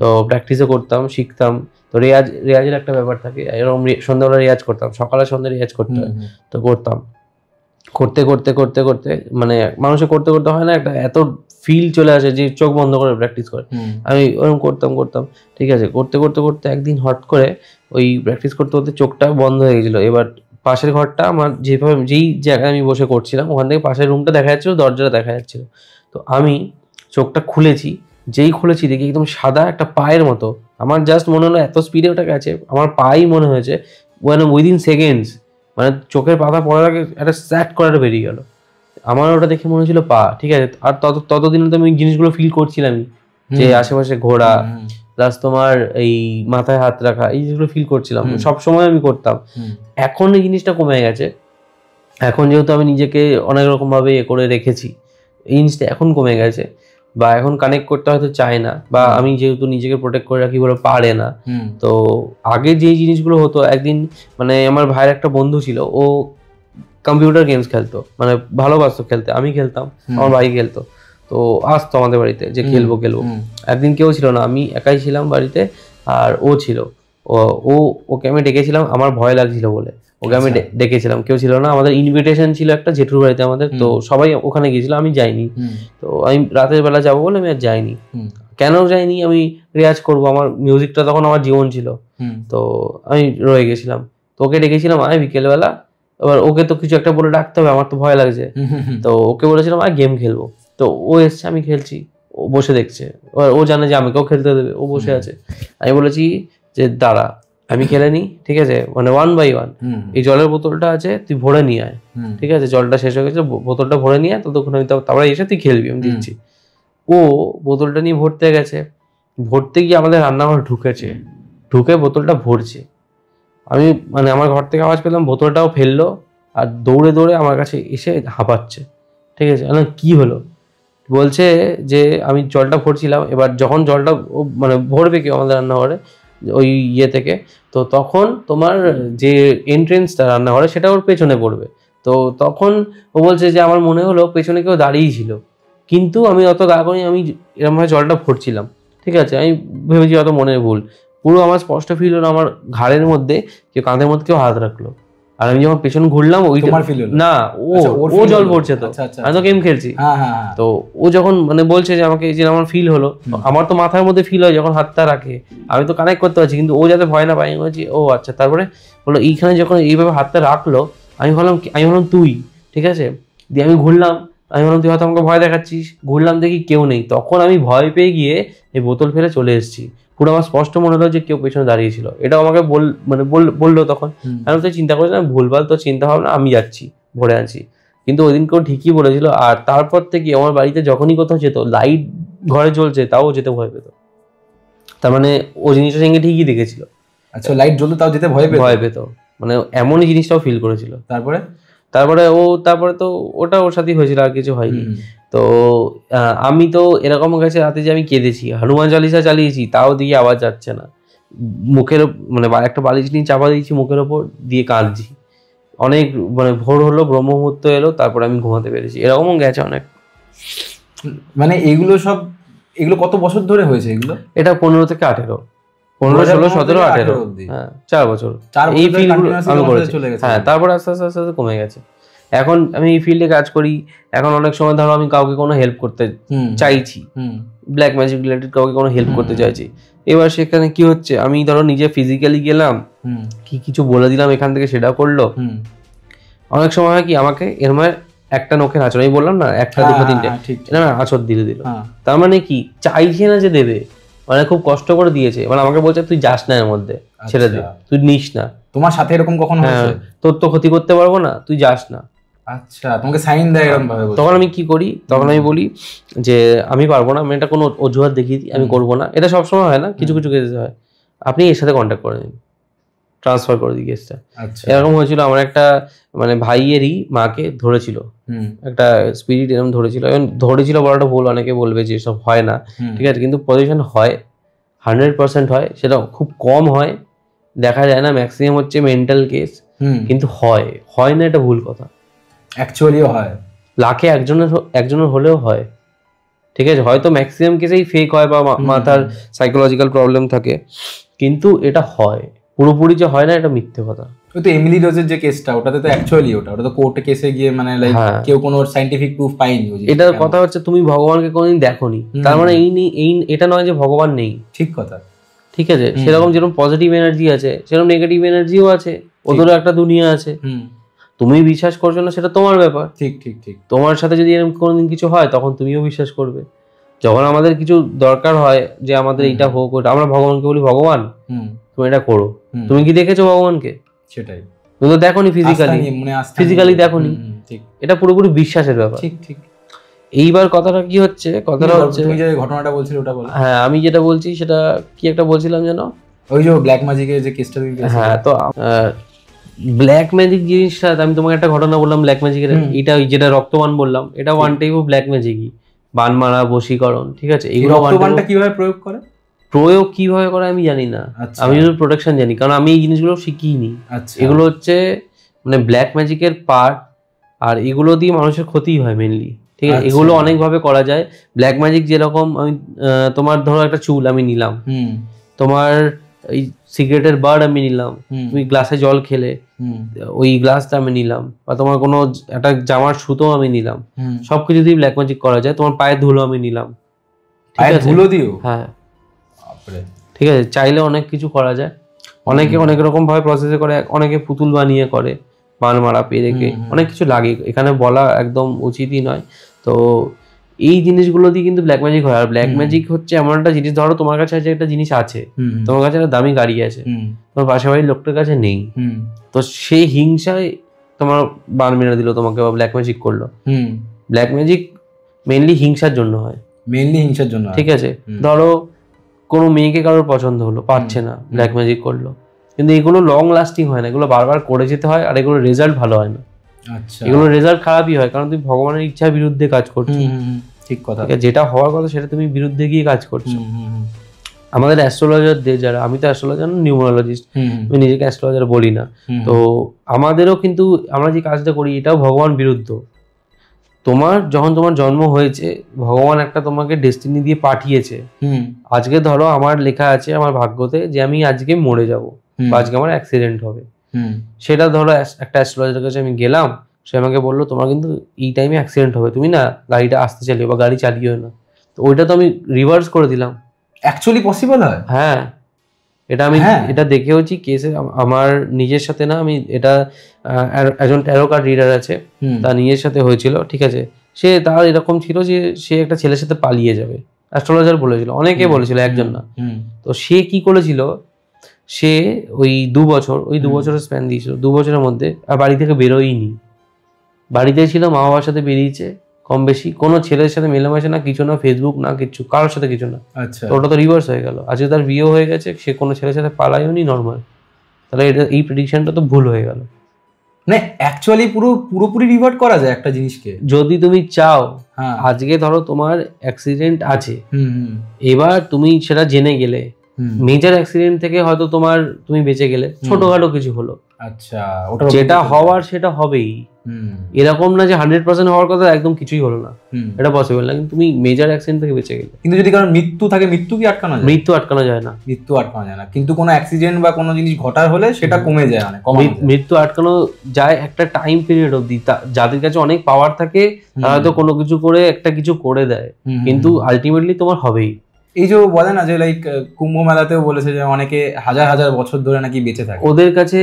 তো প্র্যাকটিসও করতাম, শিখতাম। তো রেয়াজের একটা ব্যাপার থাকে, এরকম সন্ধ্যাবেলা রেয়াজ করতাম, সকালে সন্ধ্যা রেয়াজ করতে হয়, তো করতাম। করতে মানে মানুষের করতে হয় না, একটা এত ফিল চলে আসে যে চোখ বন্ধ করে প্র্যাকটিস করে। আমি ওরকম করতাম, ঠিক আছে। করতে একদিন হট করে ওই প্র্যাকটিস করতে চোখটা বন্ধ হয়ে গেছিলো। এবার পাশের ঘরটা আমার, যেই জায়গায় আমি বসে করছিলাম ওখান থেকে পাশের রুমটা দেখা যাচ্ছিল, দরজাটা দেখা যাচ্ছিল। তো আমি চোখটা খুলেছি, যেই খুলেছি দেখি একদম সাদা একটা পায়ের মতো। আমার জাস্ট মনে হলো এত স্পিডে ওটা গেছে, আমার পাই মনে হয়েছে উইদিন সেকেন্ডস, মানে চোখের পাতা পড়ার আগে একটা স্যাট করে বেরিয়ে গেল। আমার ওটা দেখে মনে হচ্ছিল পা, ঠিক আছে। আর ততদিনে তো আমি জিনিসগুলো ফিল করছিলামই, যে আশেপাশে ঘোরা, প্লাস তোমার এই মাথায় হাত রাখা, এই জিনিসগুলো ফিল করছিলাম, সবসময় আমি করতাম। এখন এই জিনিসটা কমে গেছে, এখন যেহেতু আমি নিজেকে অনেক রকম ভাবে করে রেখেছি, এই জিনিসটা এখন কমে গেছে, বা এখন কানেক্ট করতে হয়তো চায় না, বা আমি যেহেতু নিজেকে প্রোটেক্ট করে রাখি বলে পারে না। তো আগে যে জিনিসগুলো হতো, একদিন মানে আমার ভাইয়ের একটা বন্ধু ছিল, ও কম্পিউটার গেমস খেলতো, মানে ভালোবাসতো খেলতে, আমি খেলতাম, আমার ভাই খেলতো। তো আসতো আমাদের বাড়িতে যে খেলবো। একদিন কেউ ছিল না, আমি একাই ছিলাম বাড়িতে, আর ও ছিল। ওকে আমি ডেকেছিলাম, আমার ভয় লাগছিল বলে। ওকে আমি ডেকেছিলাম, কেউ ছিল না, আমাদের ইনভিটেশন ছিল একটা জেঠুর বাড়িতে আমাদের, তো সবাই ওখানে গিয়েছিল, আমি যাইনি। তো আমি রাতের বেলা যাবো বলে আমি আর যাইনি। কেন যাইনি, আমি রেয়াজ করবো, আমার মিউজিকটা তখন আমার জীবন ছিল, তো আমি রয়ে গেছিলাম। তো ওকে ডেকেছিলাম আয় বিকেলবেলা, এবার ওকে তো কিছু একটা বলে ডাকতে হবে, আমার তো ভয় লাগছে, তো ওকে বলেছিলাম আয় গেম খেলবো। তো ও এসছে, আমি খেলছি, ও বসে দেখছে, এবার ও জানে যে আমাকেও খেলতে দেবে, ও বসে আছে। আমি বলেছি যে দাঁড়া আমি খেলে নি, ঠিক আছে, মানে 1 by 1, এই জলের বোতলটা আছে তুই ভরে নিয়ে আয়, ঠিক আছে, জলটা শেষ হয়ে গেছে, বোতলটা ভরে নিয়ে আয়, ততক্ষণ আমি তারপরে এসে তুই খেলবি, আমি দিচ্ছি। ও বোতলটা নিয়ে ভরতে গেছে, ভরতে গিয়ে আমাদের রান্নাঘর ঢুকে বোতলটা ভরছে। আমি মানে আমার ঘর থেকে আওয়াজ পেলাম, বোতলটাও ফেললো আর দৌড়ে দৌড়ে আমার কাছে এসে হাঁপাচ্ছে, ঠিক আছে। কি হলো, বলছে যে আমি জলটা ভরছিলাম, এবার যখন জলটা মানে ভরবে কেউ আমাদের রান্নাঘরে ওই ইয়ে থেকে, তো তখন তোমার যে এন্ট্রেন্সটা রান্নাঘরে সেটা ওর পেছনে পড়বে। তো তখন ও বলছে যে আমার মনে হলো পেছনে কেউ দাঁড়িয়েই ছিল, কিন্তু আমি অত গা করি, আমি এরকমভাবে জলটা ভরছিলাম, ঠিক আছে, আমি ভেবেছি অত মনের ভুল। পুরো আমার স্পষ্ট ফিল হলো আমার ঘাড়ের মধ্যে কেউ, কাঁধের মধ্যে কেউ হাত রাখলো, আর আমি যখন পেছন ঘুরলাম ওই না ও জল ভরছে, তো আমি তো গেম খেলছি। তো ও যখন মানে বলছে যে আমাকে যে আমার ফিল হলো, আমার তো মাথার মধ্যে ফিল হয় যখন হাতটা রাখে, আমি তো কানেক্ট করতে পারছি, কিন্তু ও যাতে ভয় না পায়, আমি বলছি ও আচ্ছা। তারপরে বললো এইখানে যখন এইভাবে হাতটা রাখলো, আমি ভাবলাম তুই, ঠিক আছে, দিয়ে আমি ঘুরলাম, আমি ভাবলাম তুই হয়তো আমাকে ভয় দেখাচ্ছিস, ঘুরলাম দেখি কেউ নেই, তখন আমি ভয় পেয়ে গিয়ে এই বোতল ফেলে চলে এসেছি। পুরো আমার স্পষ্ট মনে হলো যে কেউ পেছনে দাঁড়িয়েছিল, এটাও আমাকে বললো তখন। আমি তো চিন্তা করেছিলাম ভুলভাল তো চিন্তা ভাবনা, আমি যাচ্ছি ভরে আছি, কিন্তু ওই দিন কেউ ঠিকই বলেছিল। আর তারপর থেকে আমার বাড়িতে যখনই কোথাও যেত, লাইট ঘরে জ্বলছে তাও যেতে ভয় পেত, তার মানে ও জিনিসটা সঙ্গে ঠিকই দেখেছিল। আচ্ছা, লাইট জ্বলতো তাও যেতে ভয় পেত, মানে এমনই জিনিসটাও ফিল করেছিল। তারপরে তো ওটা ওর সাথেই হয়েছিল, আর কিছু হয়নি। তো আমি তো এরকম গেছে রাতে যে আমি কেঁদেছি, হনুমান চালিসা চালিয়েছি, তাও দিকে আওয়াজ যাচ্ছে না, মুখের মানে একটা বালিশ নিয়ে চাপা দিয়েছি মুখের ওপর দিয়ে কাঁদছি, অনেক মানে ভোর হলো, ব্রহ্ম মুহূর্ত এলো, তারপরে আমি ঘুমাতে পেরেছি, এরকমও গেছে অনেক। মানে এগুলো কত বছর ধরে হয়েছে এগুলো? এটা 15 থেকে 18, 15, 16, 17, 18, হ্যাঁ 4 বছর এই ফিল্ডগুলো আমি করেছি। হ্যাঁ, তারপরে আস্তে আস্তে আস্তে আস্তে কমে গেছে। এখন আমি এই ফিল্ডে কাজ করি, এখন অনেক সময় ধরো আমি কাউকে কোনো হেল্প করতে চাইছি, ব্ল্যাক ম্যাজিক রিলেটেড কাউকে কোনো হেল্প করতে চাইছি, এবার সেখানে কি হচ্ছে, আমি ধরো নিজে ফিজিক্যালি গেলাম, কি কিছু বলে দিলাম এখান থেকে, সেটা করলো। অনেক সময় হয় কি, আমাকে এর মানে একটা নখের আঁচড়, আমি বললাম না 1টা 2টো 3টে না আঁচড় দিল, তার মানে কি চাইছে না যে দেবে, মানে খুব কষ্ট করে দিয়েছে, মানে আমাকে বলছে তুই যাস না এর মধ্যে, ছেড়ে দে, তুই নিস না। তোমার সাথে এরকম কখনো হয়েছে? তোর তো ক্ষতি করতে পারবো না, তুই যাস না। আচ্ছা, তোমাকে সাইন দেয় এরকম ভাবে? তখন আমি কি করি, তখন আমি বলি যে আমি পারবো না, আমি এটা কোনো অজুহাত দেখিয়ে দিই, আমি করবো না। এটা সবসময় হয় না, কিছু কিছু কেসে হয়, আপনি এর সাথে কন্ট্যাক্ট করে নিন, ট্রান্সফার করে দিই কেসটা। এরকম হয়েছিল, আমার একটা মানে ভাইয়েরই মাকে ধরেছিল একটা স্পিরিট, এরকম ধরেছিল বলাটা ভুল, অনেকে বলবে যে সব হয় না, ঠিক আছে, কিন্তু পজিশন হয়, 100% হয়, সেটা খুব কম হয়, দেখা যায় না, ম্যাক্সিমাম হচ্ছে মেন্টাল কেস, কিন্তু হয় না, এটা ভুল কথা, অ্যাকচুয়ালিও হয়, লাখে একজনের হলেও হয়, ঠিক আছে, হয়তো ম্যাক্সিমাম কেসেই ফেক হয় বা মাথার সাইকোলজিক্যাল প্রবলেম থাকে, কিন্তু এটা হয়, পুরোপুরি যে হয় না এটা মিথ্যে কথা। ওই তো এমিলি রোজের যে কেসটা, ওটাতে তো অ্যাকচুয়ালি ওটা তো কোর্টে কেসে গিয়ে মানে লাইক কেউ কোনো সায়েন্টিফিক প্রুফ পায়নি। এটার কথা হচ্ছে তুমি ভগবানকে কোনোদিন দেখোনি, তার মানে এটা নয় যে ভগবান নেই, ঠিক কথা, ঠিক আছে, সেরকম যেরকম পজিটিভ এনার্জি আছে সেরকম নেগেটিভ এনার্জিও আছে, ওদেরও একটা দুনিয়া আছে, তুমি বিশ্বাস করছো না সেটা তোমার ব্যাপার, ঠিক ঠিক ঠিক, তোমার সাথে যদি এরকম কোনোদিন কিছু হয় তখন তুমিও বিশ্বাস করবে। যখন আমাদের কিছু দরকার হয় যে আমাদের এইটা হোক, আমরা ভগবানকে বলি ভগবান তুমি এটা করো, তুমি কি দেখেছো ভগবানকে? সেটাই, তুমি তো দেখোনি ফিজিক্যালি দেখোনি, এটা পুরোপুরি বিশ্বাসের ব্যাপার। ঠিক ঠিক। এইবার কথাটা কি হচ্ছে, কথাটা হচ্ছে তুমি যে ঘটনাটা বলছিলে ওটা বলো। হ্যাঁ, আমি যেটা বলছি সেটা কি একটা বলছিলাম যেন, ওই যে ব্ল্যাক ম্যাজিকের যে কেসটা। হ্যাঁ, তো ব্ল্যাক ম্যাজিক জিনিসটা আমি তোমাকে একটা ঘটনা বললাম ব্ল্যাক ম্যাজিকের, এটা যেটা রক্তবান বললাম, এটা ওয়ান টাইপ অফ ব্ল্যাক ম্যাজিকই, বান মারা, বশীকরণ, ঠিক আছে। এইগুলো রক্তবানটা কিভাবে প্রয়োগ করে আমি জানি না, আমি শুধু প্রোটেকশন জানি, কারণ আমি এই জিনিসগুলো শিখিনি। এগুলো হচ্ছে মানে ব্ল্যাক ম্যাজিকের পার্ট, আর এগুলো দিয়ে মানুষের ক্ষতি হয় মেনলি, ঠিক আছে। এগুলো অনেকভাবে করা যায়। ব্ল্যাক ম্যাজিক যেরকম আমি তোমার ধরো একটা চুল আমি নিলাম, তোমার এই সিগারেটের বার্ড আমি নিলাম, তুমি গ্লাসে জল খেলে ওই গ্লাসটা আমি নিলাম, বা তোমার কোনো একটা জামার সুতো আমি নিলাম, সবকিছু দিয়ে ব্ল্যাক ম্যাজিক করা যায়। তোমার পায়ের ধুলো আমি নিলাম, পায়ের ধুলো দিও? হ্যাঁ, ঠিক আছে, চাইলে অনেক কিছু করা যায়। অনেকে অনেক রকম ভাবে প্রসেস করে, অনেকে পুতুল বানিয়ে করে, বান মারা পেরেকে অনেক কিছু লাগে, এখানে বলা একদম উচিতই নয়। তো এই জিনিসগুলো দিয়ে কিন্তু ব্ল্যাক ম্যাজিক হয়। আর ব্ল্যাক ম্যাজিক হচ্ছে এমন একটা জিনিস, ধরো তোমার কাছে একটা জিনিস আছে, তোমার কাছে একটা দামি গাড়ি আছে, তোমার পাশের বাড়ির লোকটার কাছে নেই, তো সেই হিংসায় তোমার বান মেরে দিল তোমাকে, বা ব্ল্যাক ম্যাজিক করলো। ব্ল্যাক ম্যাজিক মেইনলি হিংসার জন্য হয়, ঠিক আছে। ধরো কোনো মেয়েকে কারোর পছন্দ হলো, পারছে না, ব্ল্যাক ম্যাজিক করলো, কিন্তু এগুলো লং লাস্টিং হয় না, এগুলো বারবার করে যেতে হয়, আর এগুলো রেজাল্ট ভালো হয় না। আচ্ছা, এগুলো রেজাল্ট খারাপই হয়, কারণ তুমি ভগবানের ইচ্ছার বিরুদ্ধে কাজ করছো। ঠিক কথা, যেটা হওয়ার কথা সেটা তুমি বিরুদ্ধে গিয়ে কাজ করছো। আমাদের অ্যাস্ট্রোলজারদের যারা, আমি তো অ্যাস্ট্রোলজার না, নিউমারোলজিস্ট, আমি নিজেকে অ্যাস্ট্রোলজার বলি না, তো আমাদেরও কিন্তু আমরা যে কাজটা করি এটাও ভগবান বিরুদ্ধ। তোমার যখন তোমার জন্ম হয়েছে, ভগবান একটা তোমাকে ডেস্টিনি দিয়ে পাঠিয়েছে। আজকে ধরো আমার লেখা আছে আমার ভাগ্যতে যে আমি আজকে মরে যাব, বা আজকে আমার অ্যাক্সিডেন্ট হবে, সেটা ধরো একটা অ্যাস্ট্রোলজারের কাছে আমি গেলাম, সে আমাকে বললো তোমার কিন্তু এই টাইমে অ্যাক্সিডেন্ট হবে, তুমি না গাড়িটা আসতে চালিও বা গাড়ি চালিও না, তো ওইটা তো আমি রিভার্স করে দিলাম। অ্যাকচুয়ালি পসিবল হয়? হ্যাঁ, এটা আমি এটা দেখেওছি কেসে, আমার নিজের সাথে না, আমি এটা একজন ট্যারো কার্ড রিডার আছে, তার নিজের সাথে হয়েছিল, ঠিক আছে। সে তার এরকম ছিল যে সে একটা ছেলের সাথে পালিয়ে যাবে, অ্যাস্ট্রোলজার বলেছিল, অনেকে বলেছিল, একজন না। তো সে কি করেছিল, সে ওই 2 বছরের স্প্যান দিয়েছিল, 2 বছরের মধ্যে আর বাড়ি থেকে বেরোয়নি, বাড়িতে ছিল, মা বাবার সাথে বেরিয়েছে কম বেশি, কোনো ছেলের সাথে মেলামেশা না, কিছু না, ফেসবুক না, কিছু, কারোর সাথে কিছু না। আচ্ছা, তো ওটা তো রিভার্স হয়ে গেল, আজকে তার বিয়ে হয়ে গেছে, সে কোনো ছেলের সাথে পালায়নি, নর্মাল। তাহলে এটা, এই প্রেডিকশনটা তো ভুল হয়ে গেল। মানে অ্যাকচুয়ালি পুরোপুরি রিভার্ট করা যায় একটা জিনিসকে, যদি তুমি চাও। আজকে ধরো তোমার অ্যাক্সিডেন্ট আছে, এবার তুমি সেটা জেনে গেলে, মেজর অ্যাক্সিডেন্ট থেকে হয়তো তুমি বেঁচে গেলে, ছোটখাটো কিছু হলো, আচ্ছা, ওটা যেটা হওয়ার সেটা হবেই, এরকম না যে 100% হওয়ার কথা একদম কিছুই হলো না, এটা পসিবল না। কিন্তু তুমি মেজর অ্যাক্সিডেন্ট থেকে বেঁচে গেলে। কিন্তু যদি কারণ মৃত্যু থাকে, মৃত্যু কি আটকানো যায়? মৃত্যু আটকানো যায় না, কিন্তু কোনো অ্যাক্সিডেন্ট বা কোনো জিনিস ঘটার হলে সেটা কমে যায়, মৃত্যু আটকানো যায় একটা টাইম পিরিয়ড অবধি। যাদের কাছে অনেক পাওয়ার থাকে তারা হয়তো কোনো কিছু করে একটা কিছু করে দেয়, কিন্তু আলটিমেটলি তোমার হবেই। এই যে বলে না যে লাইক কুম্ভ মেলাতেও বলেছে যে অনেকে হাজার হাজার বছর ধরে নাকি বেঁচে থাকে, ওদের কাছে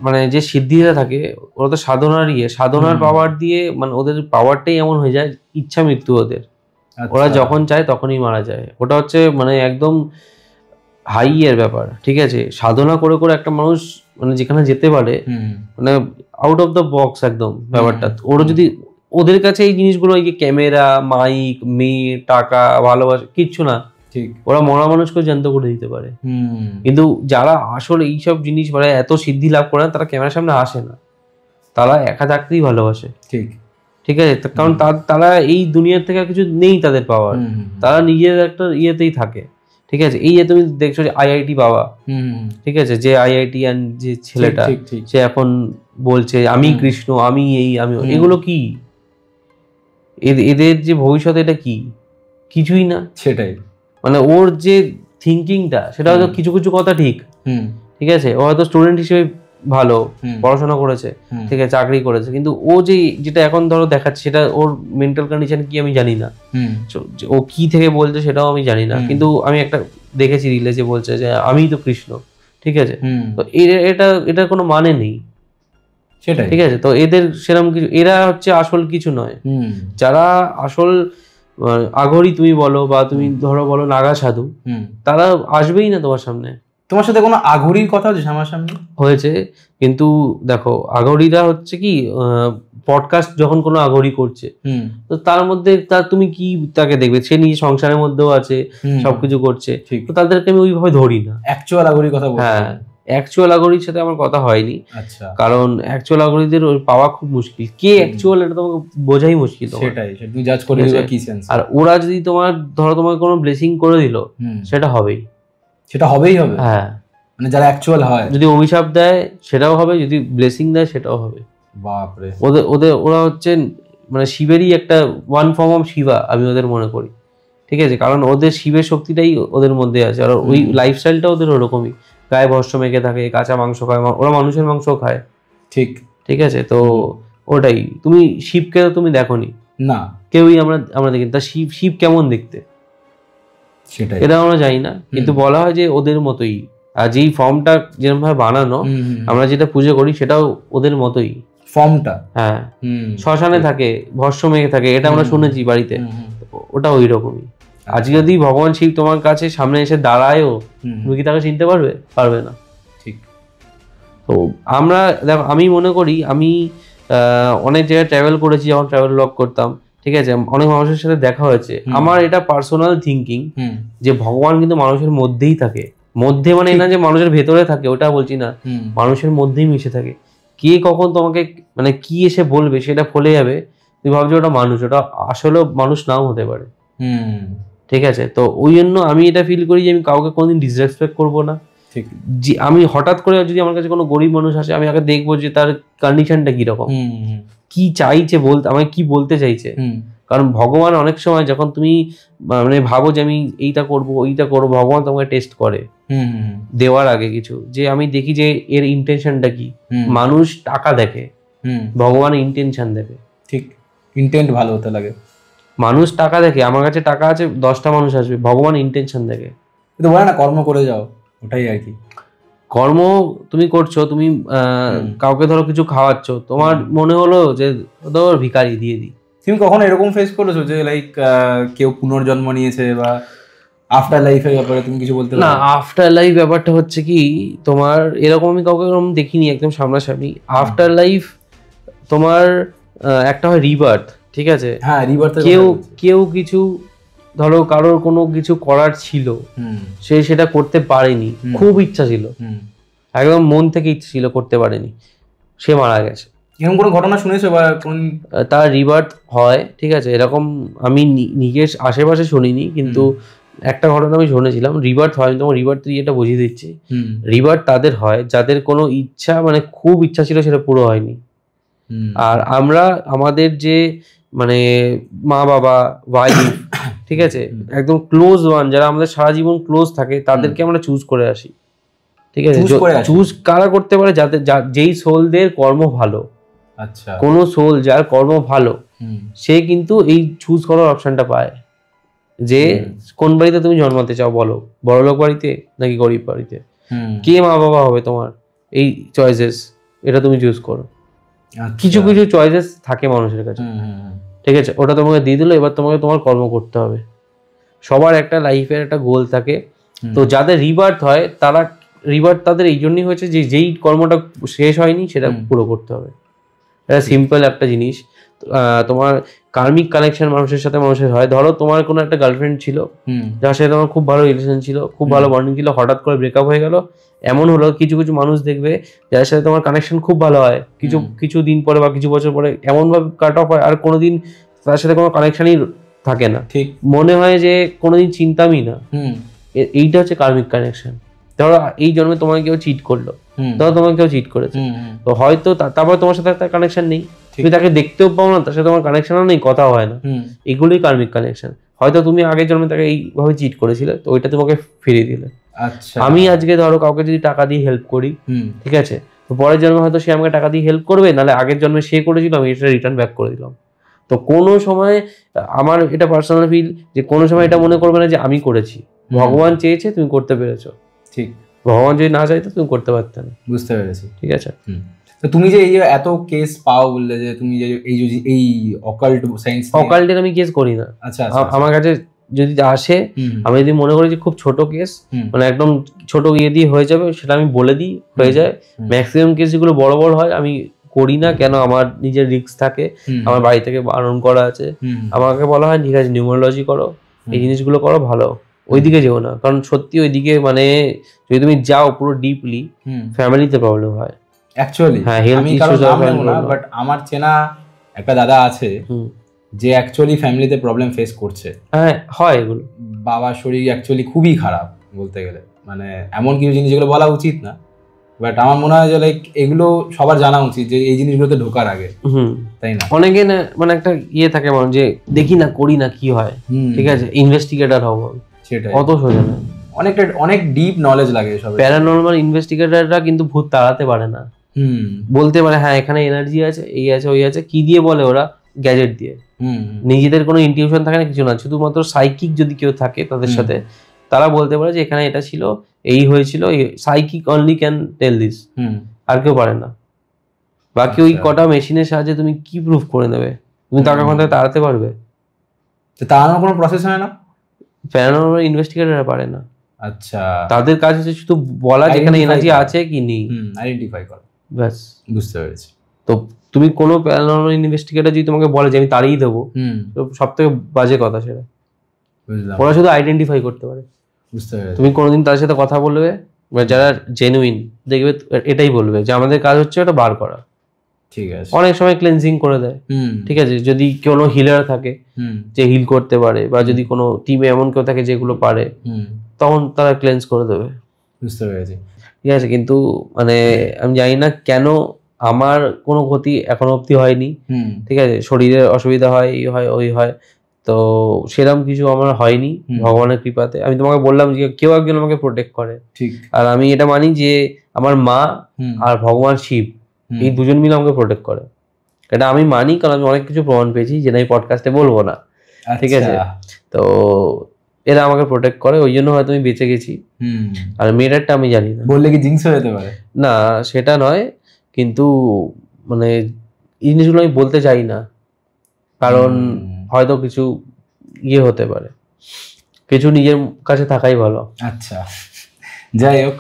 মানে যে সিদ্ধিরা থাকে, ওরা তো সাধনার পাওয়ার দিয়ে, মানে ওদের পাওয়ারটাই এমন হয়ে যায়, ইচ্ছা মৃত্যু ওদের, ওরা যখন চায় তখনই মারা যায়। ওটা হচ্ছে মানে একদম হাই এর ব্যাপার, ঠিক আছে। সাধনা করে করে একটা মানুষ মানে যেখানে যেতে পারে, মানে আউট অফ দ্য বক্স একদম ব্যাপারটা। ওরা যদি, ওদের কাছে এই জিনিসগুলো, এই যে ক্যামেরা, মাইক, মেয়ে, টাকা, ভালোবাসা কিচ্ছু না, ঠিক, ওরা মরা মানুষকে জ্যান্ত করে দিতে পারে। কিন্তু যারা আসলে এইসব জিনিস মানে এত সিদ্ধি লাভ করে, তারা ক্যামেরার সামনে আসে না, তারা একা থাকতেই ভালোবাসে, ঠিক, ঠিক আছে। কারণ তারা এই দুনিয়ার থেকে কিছু নেই তাদের পাওয়ার, তারা নিজের একটা ইয়েতেই থাকে, ঠিক আছে। এই যে তুমি দেখছো যে IIT বাবা, ঠিক আছে, যে IIT যে ছেলেটা, সে এখন বলছে আমি কৃষ্ণ, আমি এই, আমি, এগুলো কি? এদের যে ভবিষ্যৎ, এটা কি? কিছুই না। সেটাই, মানে ওর যে থিঙ্কিংটা, সেটা হয়তো কিছু কিছু কথা ঠিক, ঠিক আছে, ও হয়তো স্টুডেন্ট হিসেবে ভালো পড়াশোনা করেছে, ঠিক আছে, চাকরি করেছে, কিন্তু ও যেটা এখন ধরো দেখাচ্ছে, সেটা ওর মেন্টাল কন্ডিশন কি আমি জানি না, ও কি থেকে বলছে সেটাও আমি জানি না। কিন্তু আমি একটা দেখেছি রিলে, যে বলছে যে আমি তো কৃষ্ণ, ঠিক আছে। তো এটা কোনো মানে নেই, সেটাই, ঠিক আছে। তো এদের সেরকম কিছু, এরা হচ্ছে আসল কিছু নয়। যারা আসল আঘরি তুমি বলো, বা তুমি ধরো বলো নাগা সাধু, তারা আসবেই না তোমার সামনে। তোমার সাথে কোনো আঘরির কথা হচ্ছে আমার সামনে? হয়েছে, কিন্তু দেখো আঘরিরা হচ্ছে কি, পডকাস্ট যখন কোনো আঘরি করছে, তো তার মধ্যে তুমি কি তাকে দেখবে, সে নিজে সংসারের মধ্যেও আছে, সবকিছু করছে, তো তাদেরকে আমি ওইভাবে ধরি না। অ্যাকচুয়াল আঘরির কথা বলছি। হ্যাঁ, অ্যাকচুয়াল আঘরির সাথে আমার কথা হয়নি, আচ্ছা, কারণ অ্যাকচুয়াল আঘরিদের পাওয়া খুব মুশকিল। কে অ্যাকচুয়াল, এটা তোমাকে বোঝাই মুশকিল। সেটাই, তুমি জাজ করে দিবে কি সেন্স। আর ওরা যদি তোমার কোনো ব্লেসিং করে দিল, সেটা হবেই, হবে। হ্যাঁ, মানে যারা অ্যাকচুয়াল হয়, যদি অভিশাপ দেয় সেটাও হবে, যদি ব্লেসিং দেয় সেটাও হবে। বাপরে, ওরা হচ্ছে মানে শিবেরই একটা ওয়ান ফর্ম অফ শিবা, আমি ওদের মনে করি, ঠিক ঠিক আছে, কারণ ওদের শিবের শক্তিটাই ওদের মধ্যে আছে, আর ওই লাইফস্টাইলটা ওদের ওরকমই, গায়ে ভস্য মেখে থাকে, কাঁচা মাংস খায়, ওরা মানুষের মাংস খায়। ঠিক ঠিক আছে, তো ওটাই। তুমি শিবকে তো তুমি দেখোনি না, কেউই, আমরা দেখি তা শিব কেমন দেখতে সেটাই, এটা আমরা জানি না, কিন্তু বলা হয় যে ওদের মতোই, আর যেই ফর্মটা যেরকম ভাবে বানানো, আমরা যেটা পুজো করি সেটাও ওদের মতোই ফর্মটা। হ্যাঁ, শ্মশানে থাকে, ভস্য মেখে থাকে, এটা আমরা শুনেছি বাড়িতে, ওটা ওই রকমই। আজ যদি ভগবান শিব তোমার কাছে সামনে এসে দাঁড়ায়ও, তুমি কি তাকে চিনতে পারবে? পারবে না। ঠিক। তো আমরা দেখো, আমি মনে করি আমি অনেক জায়গায় ট্রাভেল করেছি, যখন ট্রাভেল ব্লগ করতাম, ঠিক আছে, অনেক মানুষের সাথে দেখা হয়েছে। আমার এটা পার্সোনাল থিঙ্কিং যে ভগবান কিন্তু মানুষের মধ্যেই থাকে, মধ্যে মানে না যে মানুষের ভেতরে থাকে, ওটা বলছি না, মানুষের মধ্যেই মিশে থাকে। কে কখন তোমাকে মানে কি এসে বলবে সেটা ফলে যাবে, তুমি ভাবছো ওটা মানুষ, ওটা আসলে মানুষ নাও হতে পারে। ঠিক আছে, তো ওই জন্য আমি এটা ফিল করি যে আমি কাউকে কোনোদিন ডিসরেসপেক্ট করবো না। যে আমি হঠাৎ করে যদি আমার কাছে কোনো গরিব মানুষ আসে, আমি আগে দেখবো যে তার কন্ডিশনটা কিরকম, কি চাইছে বলতে, আমাকে কি বলতে চাইছে। কারণ ভগবান অনেক সময় যখন তুমি মানে ভাবো যে আমি এইটা করবো ওইটা করবো, ভগবান তোমাকে টেস্ট করে দেওয়ার আগে কিছু, যে আমি দেখি যে এর ইন্টেনশনটা কি। মানুষ টাকা দেখে, ভগবান ইন্টেনশন দেখে। ঠিক, ইন্টেন্ট ভালো হতে লাগে। মানুষ টাকা দেখে, আমার কাছে টাকা আছে 10টা মানুষ আসবে, ভগবান ইন্টেনশন দেখে। কিন্তু বলে না কর্ম করে যাও, ওটাই আর কি। কর্ম তুমি করছো, তুমি কাউকে ধরো কিছু খাওয়াচ্ছ, তোমার মনে হলো যে ধর ভিখারি দিয়ে দিই। তুমি কখনো এরকম ফেস করেছো যে লাইক কেউ পুনর্জন্ম নিয়েছে বা আফটার লাইফের ব্যাপারে তুমি কিছু বলতে? না, আফটার লাইফ ব্যাপারটা হচ্ছে কি, তোমার এরকম আমি কাউকে এরকম দেখিনি একদম সামনাসামনি। আফটার লাইফ তোমার একটা হয় রিবার্থ, ঠিক আছে, হ্যাঁ রিবার্থ। কেউ কিছু ধরো কারোর কোনো কিছু করার ছিল, সে সেটা করতে পারেনি, খুব ইচ্ছা ছিল, একদম মন থেকে ইচ্ছা ছিল, করতে পারেনি, সে মারা গেছে। এরকম কোনো ঘটনা শুনেছো বা কোন তার রিবার্থ হয়? ঠিক আছে, এরকম আমি নিজের আশেপাশে শুনিনি, কিন্তু একটা ঘটনা আমি শুনেছিলাম, রিবার্থ হয়। আমি তোমার রিবার্থ দিয়ে এটা বুঝিয়ে দিচ্ছি। রিবার্থ তাদের হয় যাদের কোনো ইচ্ছা, মানে খুব ইচ্ছা ছিল, সেটা পুরো হয়নি। আর আমরা আমাদের যে মানে মা বাবা, ওয়াইফ, ঠিক আছে, একদম ক্লোজ ওয়ান, যারা আমাদের সারা জীবন ক্লোজ থাকে, তাদেরকে আমরা চুজ করে আসি। ঠিক আছে, চুজ কারা করতে পারে? যাদের যেই সোলদের কর্ম ভালো। আচ্ছা, কোনো সোল যার কর্ম ভালো, সে কিন্তু এই চুজ করার অপশনটা পায়, যে কোন বাড়িতে তুমি জন্মাতে চাও, বলো বড়লোক বাড়িতে নাকি গরিব বাড়িতে, কে মা বাবা হবে তোমার, এই চয়েসেস, এটা তুমি চুজ করো। কিছু কিছু চয়েসেস থাকে মানুষের কাছে, ঠিক আছে, ওটা তোমাকে দিয়ে দিল, এবার তোমাকে তোমার কর্ম করতে হবে। সবার একটা লাইফের একটা গোল থাকে। তো যাদের রিবার্থ হয়, তারা রিবার্থ তাদের এই জন্যই হয়েছে যে যেই কর্মটা শেষ হয়নি সেটা পুরো করতে হবে। এটা সিম্পল একটা জিনিস। তোমার কার্মিক কানেকশন মানুষের সাথে মানুষের হয়। ধরো তোমার কোনো একটা গার্লফ্রেন্ড ছিল, যার সাথে তোমার খুব ভালো রিলেশন ছিল, খুব ভালো বন্ডিং ছিল, হঠাৎ করে ব্রেকআপ হয়ে গেল। এমন হলো, কিছু কিছু মানুষ দেখবে যার সাথে তোমার কানেকশন খুব ভালো হয়, কিছু দিন পরে বা কিছু বছর পরে এমন ভাবে কাট অফ হয়, আর কোনোদিন তার সাথে কোনো কানেকশনই থাকে না, ঠিক মনে হয় যে কোনোদিন চিন্তামই না। এইটা হচ্ছে কার্মিক কানেকশন। ধরো এই জন্মে তোমাকে কেউ চিট করলো, ধরো তোমাকে কেউ চিট করেছে, তো হয়তো তারপর তোমার সাথে একটা কানেকশন নেই, তুমি তাকে দেখতেও পাও না, তার সাথে তোমার কানেকশনও নেই, কথাও হয় না, এগুলোই কার্মিক কানেকশন। হয়তো তুমি আগের জন্মে তাকে এইভাবে চিট করেছিলে, তো ওইটা তোমাকে ফিরিয়ে দিলে। আচ্ছা, আমি আজকে ধরো কাউকে যদি টাকা দিয়ে হেল্প করি, ঠিক আছে, তো পরের জন্মে হয়তো সে আমাকে টাকা দিয়ে হেল্প করবে, নাহলে আগের জন্মে সে করেছিল, আমি এটা রিটার্ন ব্যাক করে দিলাম। তো কোনো সময় আমার এটা পার্সোনাল ফিল যে কোনো সময় এটা মনে করবে না যে আমি করেছি, ভগবান চেয়েছে তুমি করতে পেরেছো, ঠিক, ভগবান যদি না চাইতো তুমি করতে পারতে না। বুঝতে পেরেছি, ঠিক আছে। তো তুমি যে এই যে এত কেস পাও বললে, যে তুমি যে এই অকাল্ট সায়েন্স, অকাল্টের আমি কেস করি না। আচ্ছা, আমার কাছে যদি আসে, আমি যদি মনে করি যে খুব ছোট কেস, মানে একদম ছোট ইয়ে দিয়ে হয়ে যাবে, সেটা আমি বলে দিই, হয়ে যায়। ম্যাক্সিমাম কেস যেগুলো বড় বড় হয় আমি করি না, কেন, আমার নিজের রিস্ক থাকে, আমার বাড়ি থেকে বারণ করা আছে, আমাকে বলা হয় ঠিক আছে নিউমোলজি করো, এই জিনিসগুলো করো, ভালো ওইদিকে যেও না, কারণ সত্যি ওইদিকে মানে যদি তুমি যাও পুরো ডিপলি, ফ্যামিলিতে প্রবলেম হয় অ্যাকচুয়ালি। হ্যাঁ, হেলথ ইস্যুস হয় না, বাট আমার চেনা একটা দাদা আছে যে অ্যাকচুয়ালি ফ্যামিলিতে প্রবলেম ফেস করছে। হ্যাঁ, হয় এগুলো। বাবার শরীর অ্যাকচুয়ালি খুবই খারাপ বলতে গেলে, মানে এমন কিছু জিনিস যেগুলো বলা উচিত না, বাট আমার মনে হয় যে লাইক এগুলো সবার জানা উচিত যে এই জিনিসগুলোতে ঢোকার আগে, তাই না? অনেকে না মানে একটা ইয়ে থাকে মানুষ যে দেখি না করি না কি হয়, ঠিক আছে ইনভেস্টিগেটর হবো, সেটাই অত সোজা না। অনেক ডিপ নলেজ লাগে সব। প্যারানর্মাল ইনভেস্টিগেটররা কিন্তু ভূত তাড়াতে পারে না, বলতে পারে হ্যাঁ এখানে এনার্জি আছে, এই আছে ওই আছে, কি দিয়ে বলে ওরা? গ্যাজেট দিয়ে। নিজেদের কোনো ইনটিউশন থাকে না, কিছু না, শুধুমাত্র সাইকিক যদি কেউ থাকে তাদের সাথে, তারা বলতে পারে যে এখানে এটা ছিল, এই হয়েছিল, psychic only can tell this, আর কেউ পারে না। বাকি ওই কটা মেশিনের সাহায্যে তুমি কি প্রুফ করে নেবে? তুমি টাকা কোথায় তাড়াতে পারবে? তাড়ানোর কোনো প্রসেস হয় না, প্যারানর্মাল ইনভেস্টিগেটররা পারে না। আচ্ছা, তাদের কাজ হচ্ছে শুধু বলা যেখানে এনার্জি আছে কি নেই, আইডেন্টিফাই করা, ব্যাস। বুঝতে পেরেছি। তো তুমি কোনো প্যারানর্মাল ইনভেস্টিগেটর যদি তোমাকে বলে যে আমি তাড়িয়ে দেবো, সব থেকে বাজে কথা সেটা। বুঝলাম, ওরা শুধু আইডেন্টিফাই করতে পারে। বুঝতে পেরেছি। তুমি কোনোদিন তার সাথে কথা বলবে, যারা জেনুইন দেখবে এটাই বলবে যে আমাদের কাজ হচ্ছে ওটা বার করা। ঠিক আছে, অনেক সময় ক্লেন্সিং করে দেয়, ঠিক আছে, যদি কোনো হিলার থাকে যে হিল করতে পারে, বা যদি কোনো টিমে এমন কেউ থাকে যেগুলো পারে, তখন তারা ক্লেন্স করে দেবে। বুঝতে পেরেছি, ঠিক আছে। কিন্তু মানে আমি জানি না কেন আমার কোনো ক্ষতি এখনো অব্দি হয়নি, ঠিক আছে, শরীরের অসুবিধা হয়, এই হয় ওই হয়, তো সেরকম কিছু আমার হয়নি ভগবানের কৃপাতে। আমি তোমাকে বললাম যে কেউ একজন আমাকে প্রোটেক্ট করে, ঠিক। আর আমি এটা মানি যে আমার মা আর ভগবান শিব এই দুজন মিলে আমাকে প্রোটেক্ট করে, এটা আমি মানি, কারণ আমি অনেক কিছু প্রমাণ পেয়েছি যেটা আমি পডকাস্টে বলবো না, ঠিক আছে। তো এরা আমাকে প্রোটেক্ট করে, ওই জন্য হয়তো আমি বেঁচে গেছি। আর মেয়েটারটা আমি জানি না, বললে কি জিংস হয়ে যেতে পারে? না, সেটা নয়, কিন্তু মানে এই জিনিসগুলো আমি বলতে চাই না, কারণ হয়তো কিছু ইয়ে হতে পারে, কিছু নিজের কাছে থাকাই ভালো। আচ্ছা, যাই হোক,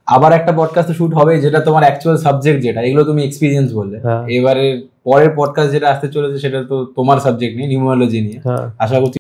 আবার একটা পডকাস্ট শুট হবে যেটা তোমার অ্যাকচুয়াল সাবজেক্ট, যেটা এগুলো তুমি এক্সপিরিয়েন্স বললে। এবারে পরের পডকাস্ট যেটা আসতে চলেছে সেটা তো তোমার সাবজেক্ট নিয়ে, নিউমারোলজি নিয়ে। আশা করছি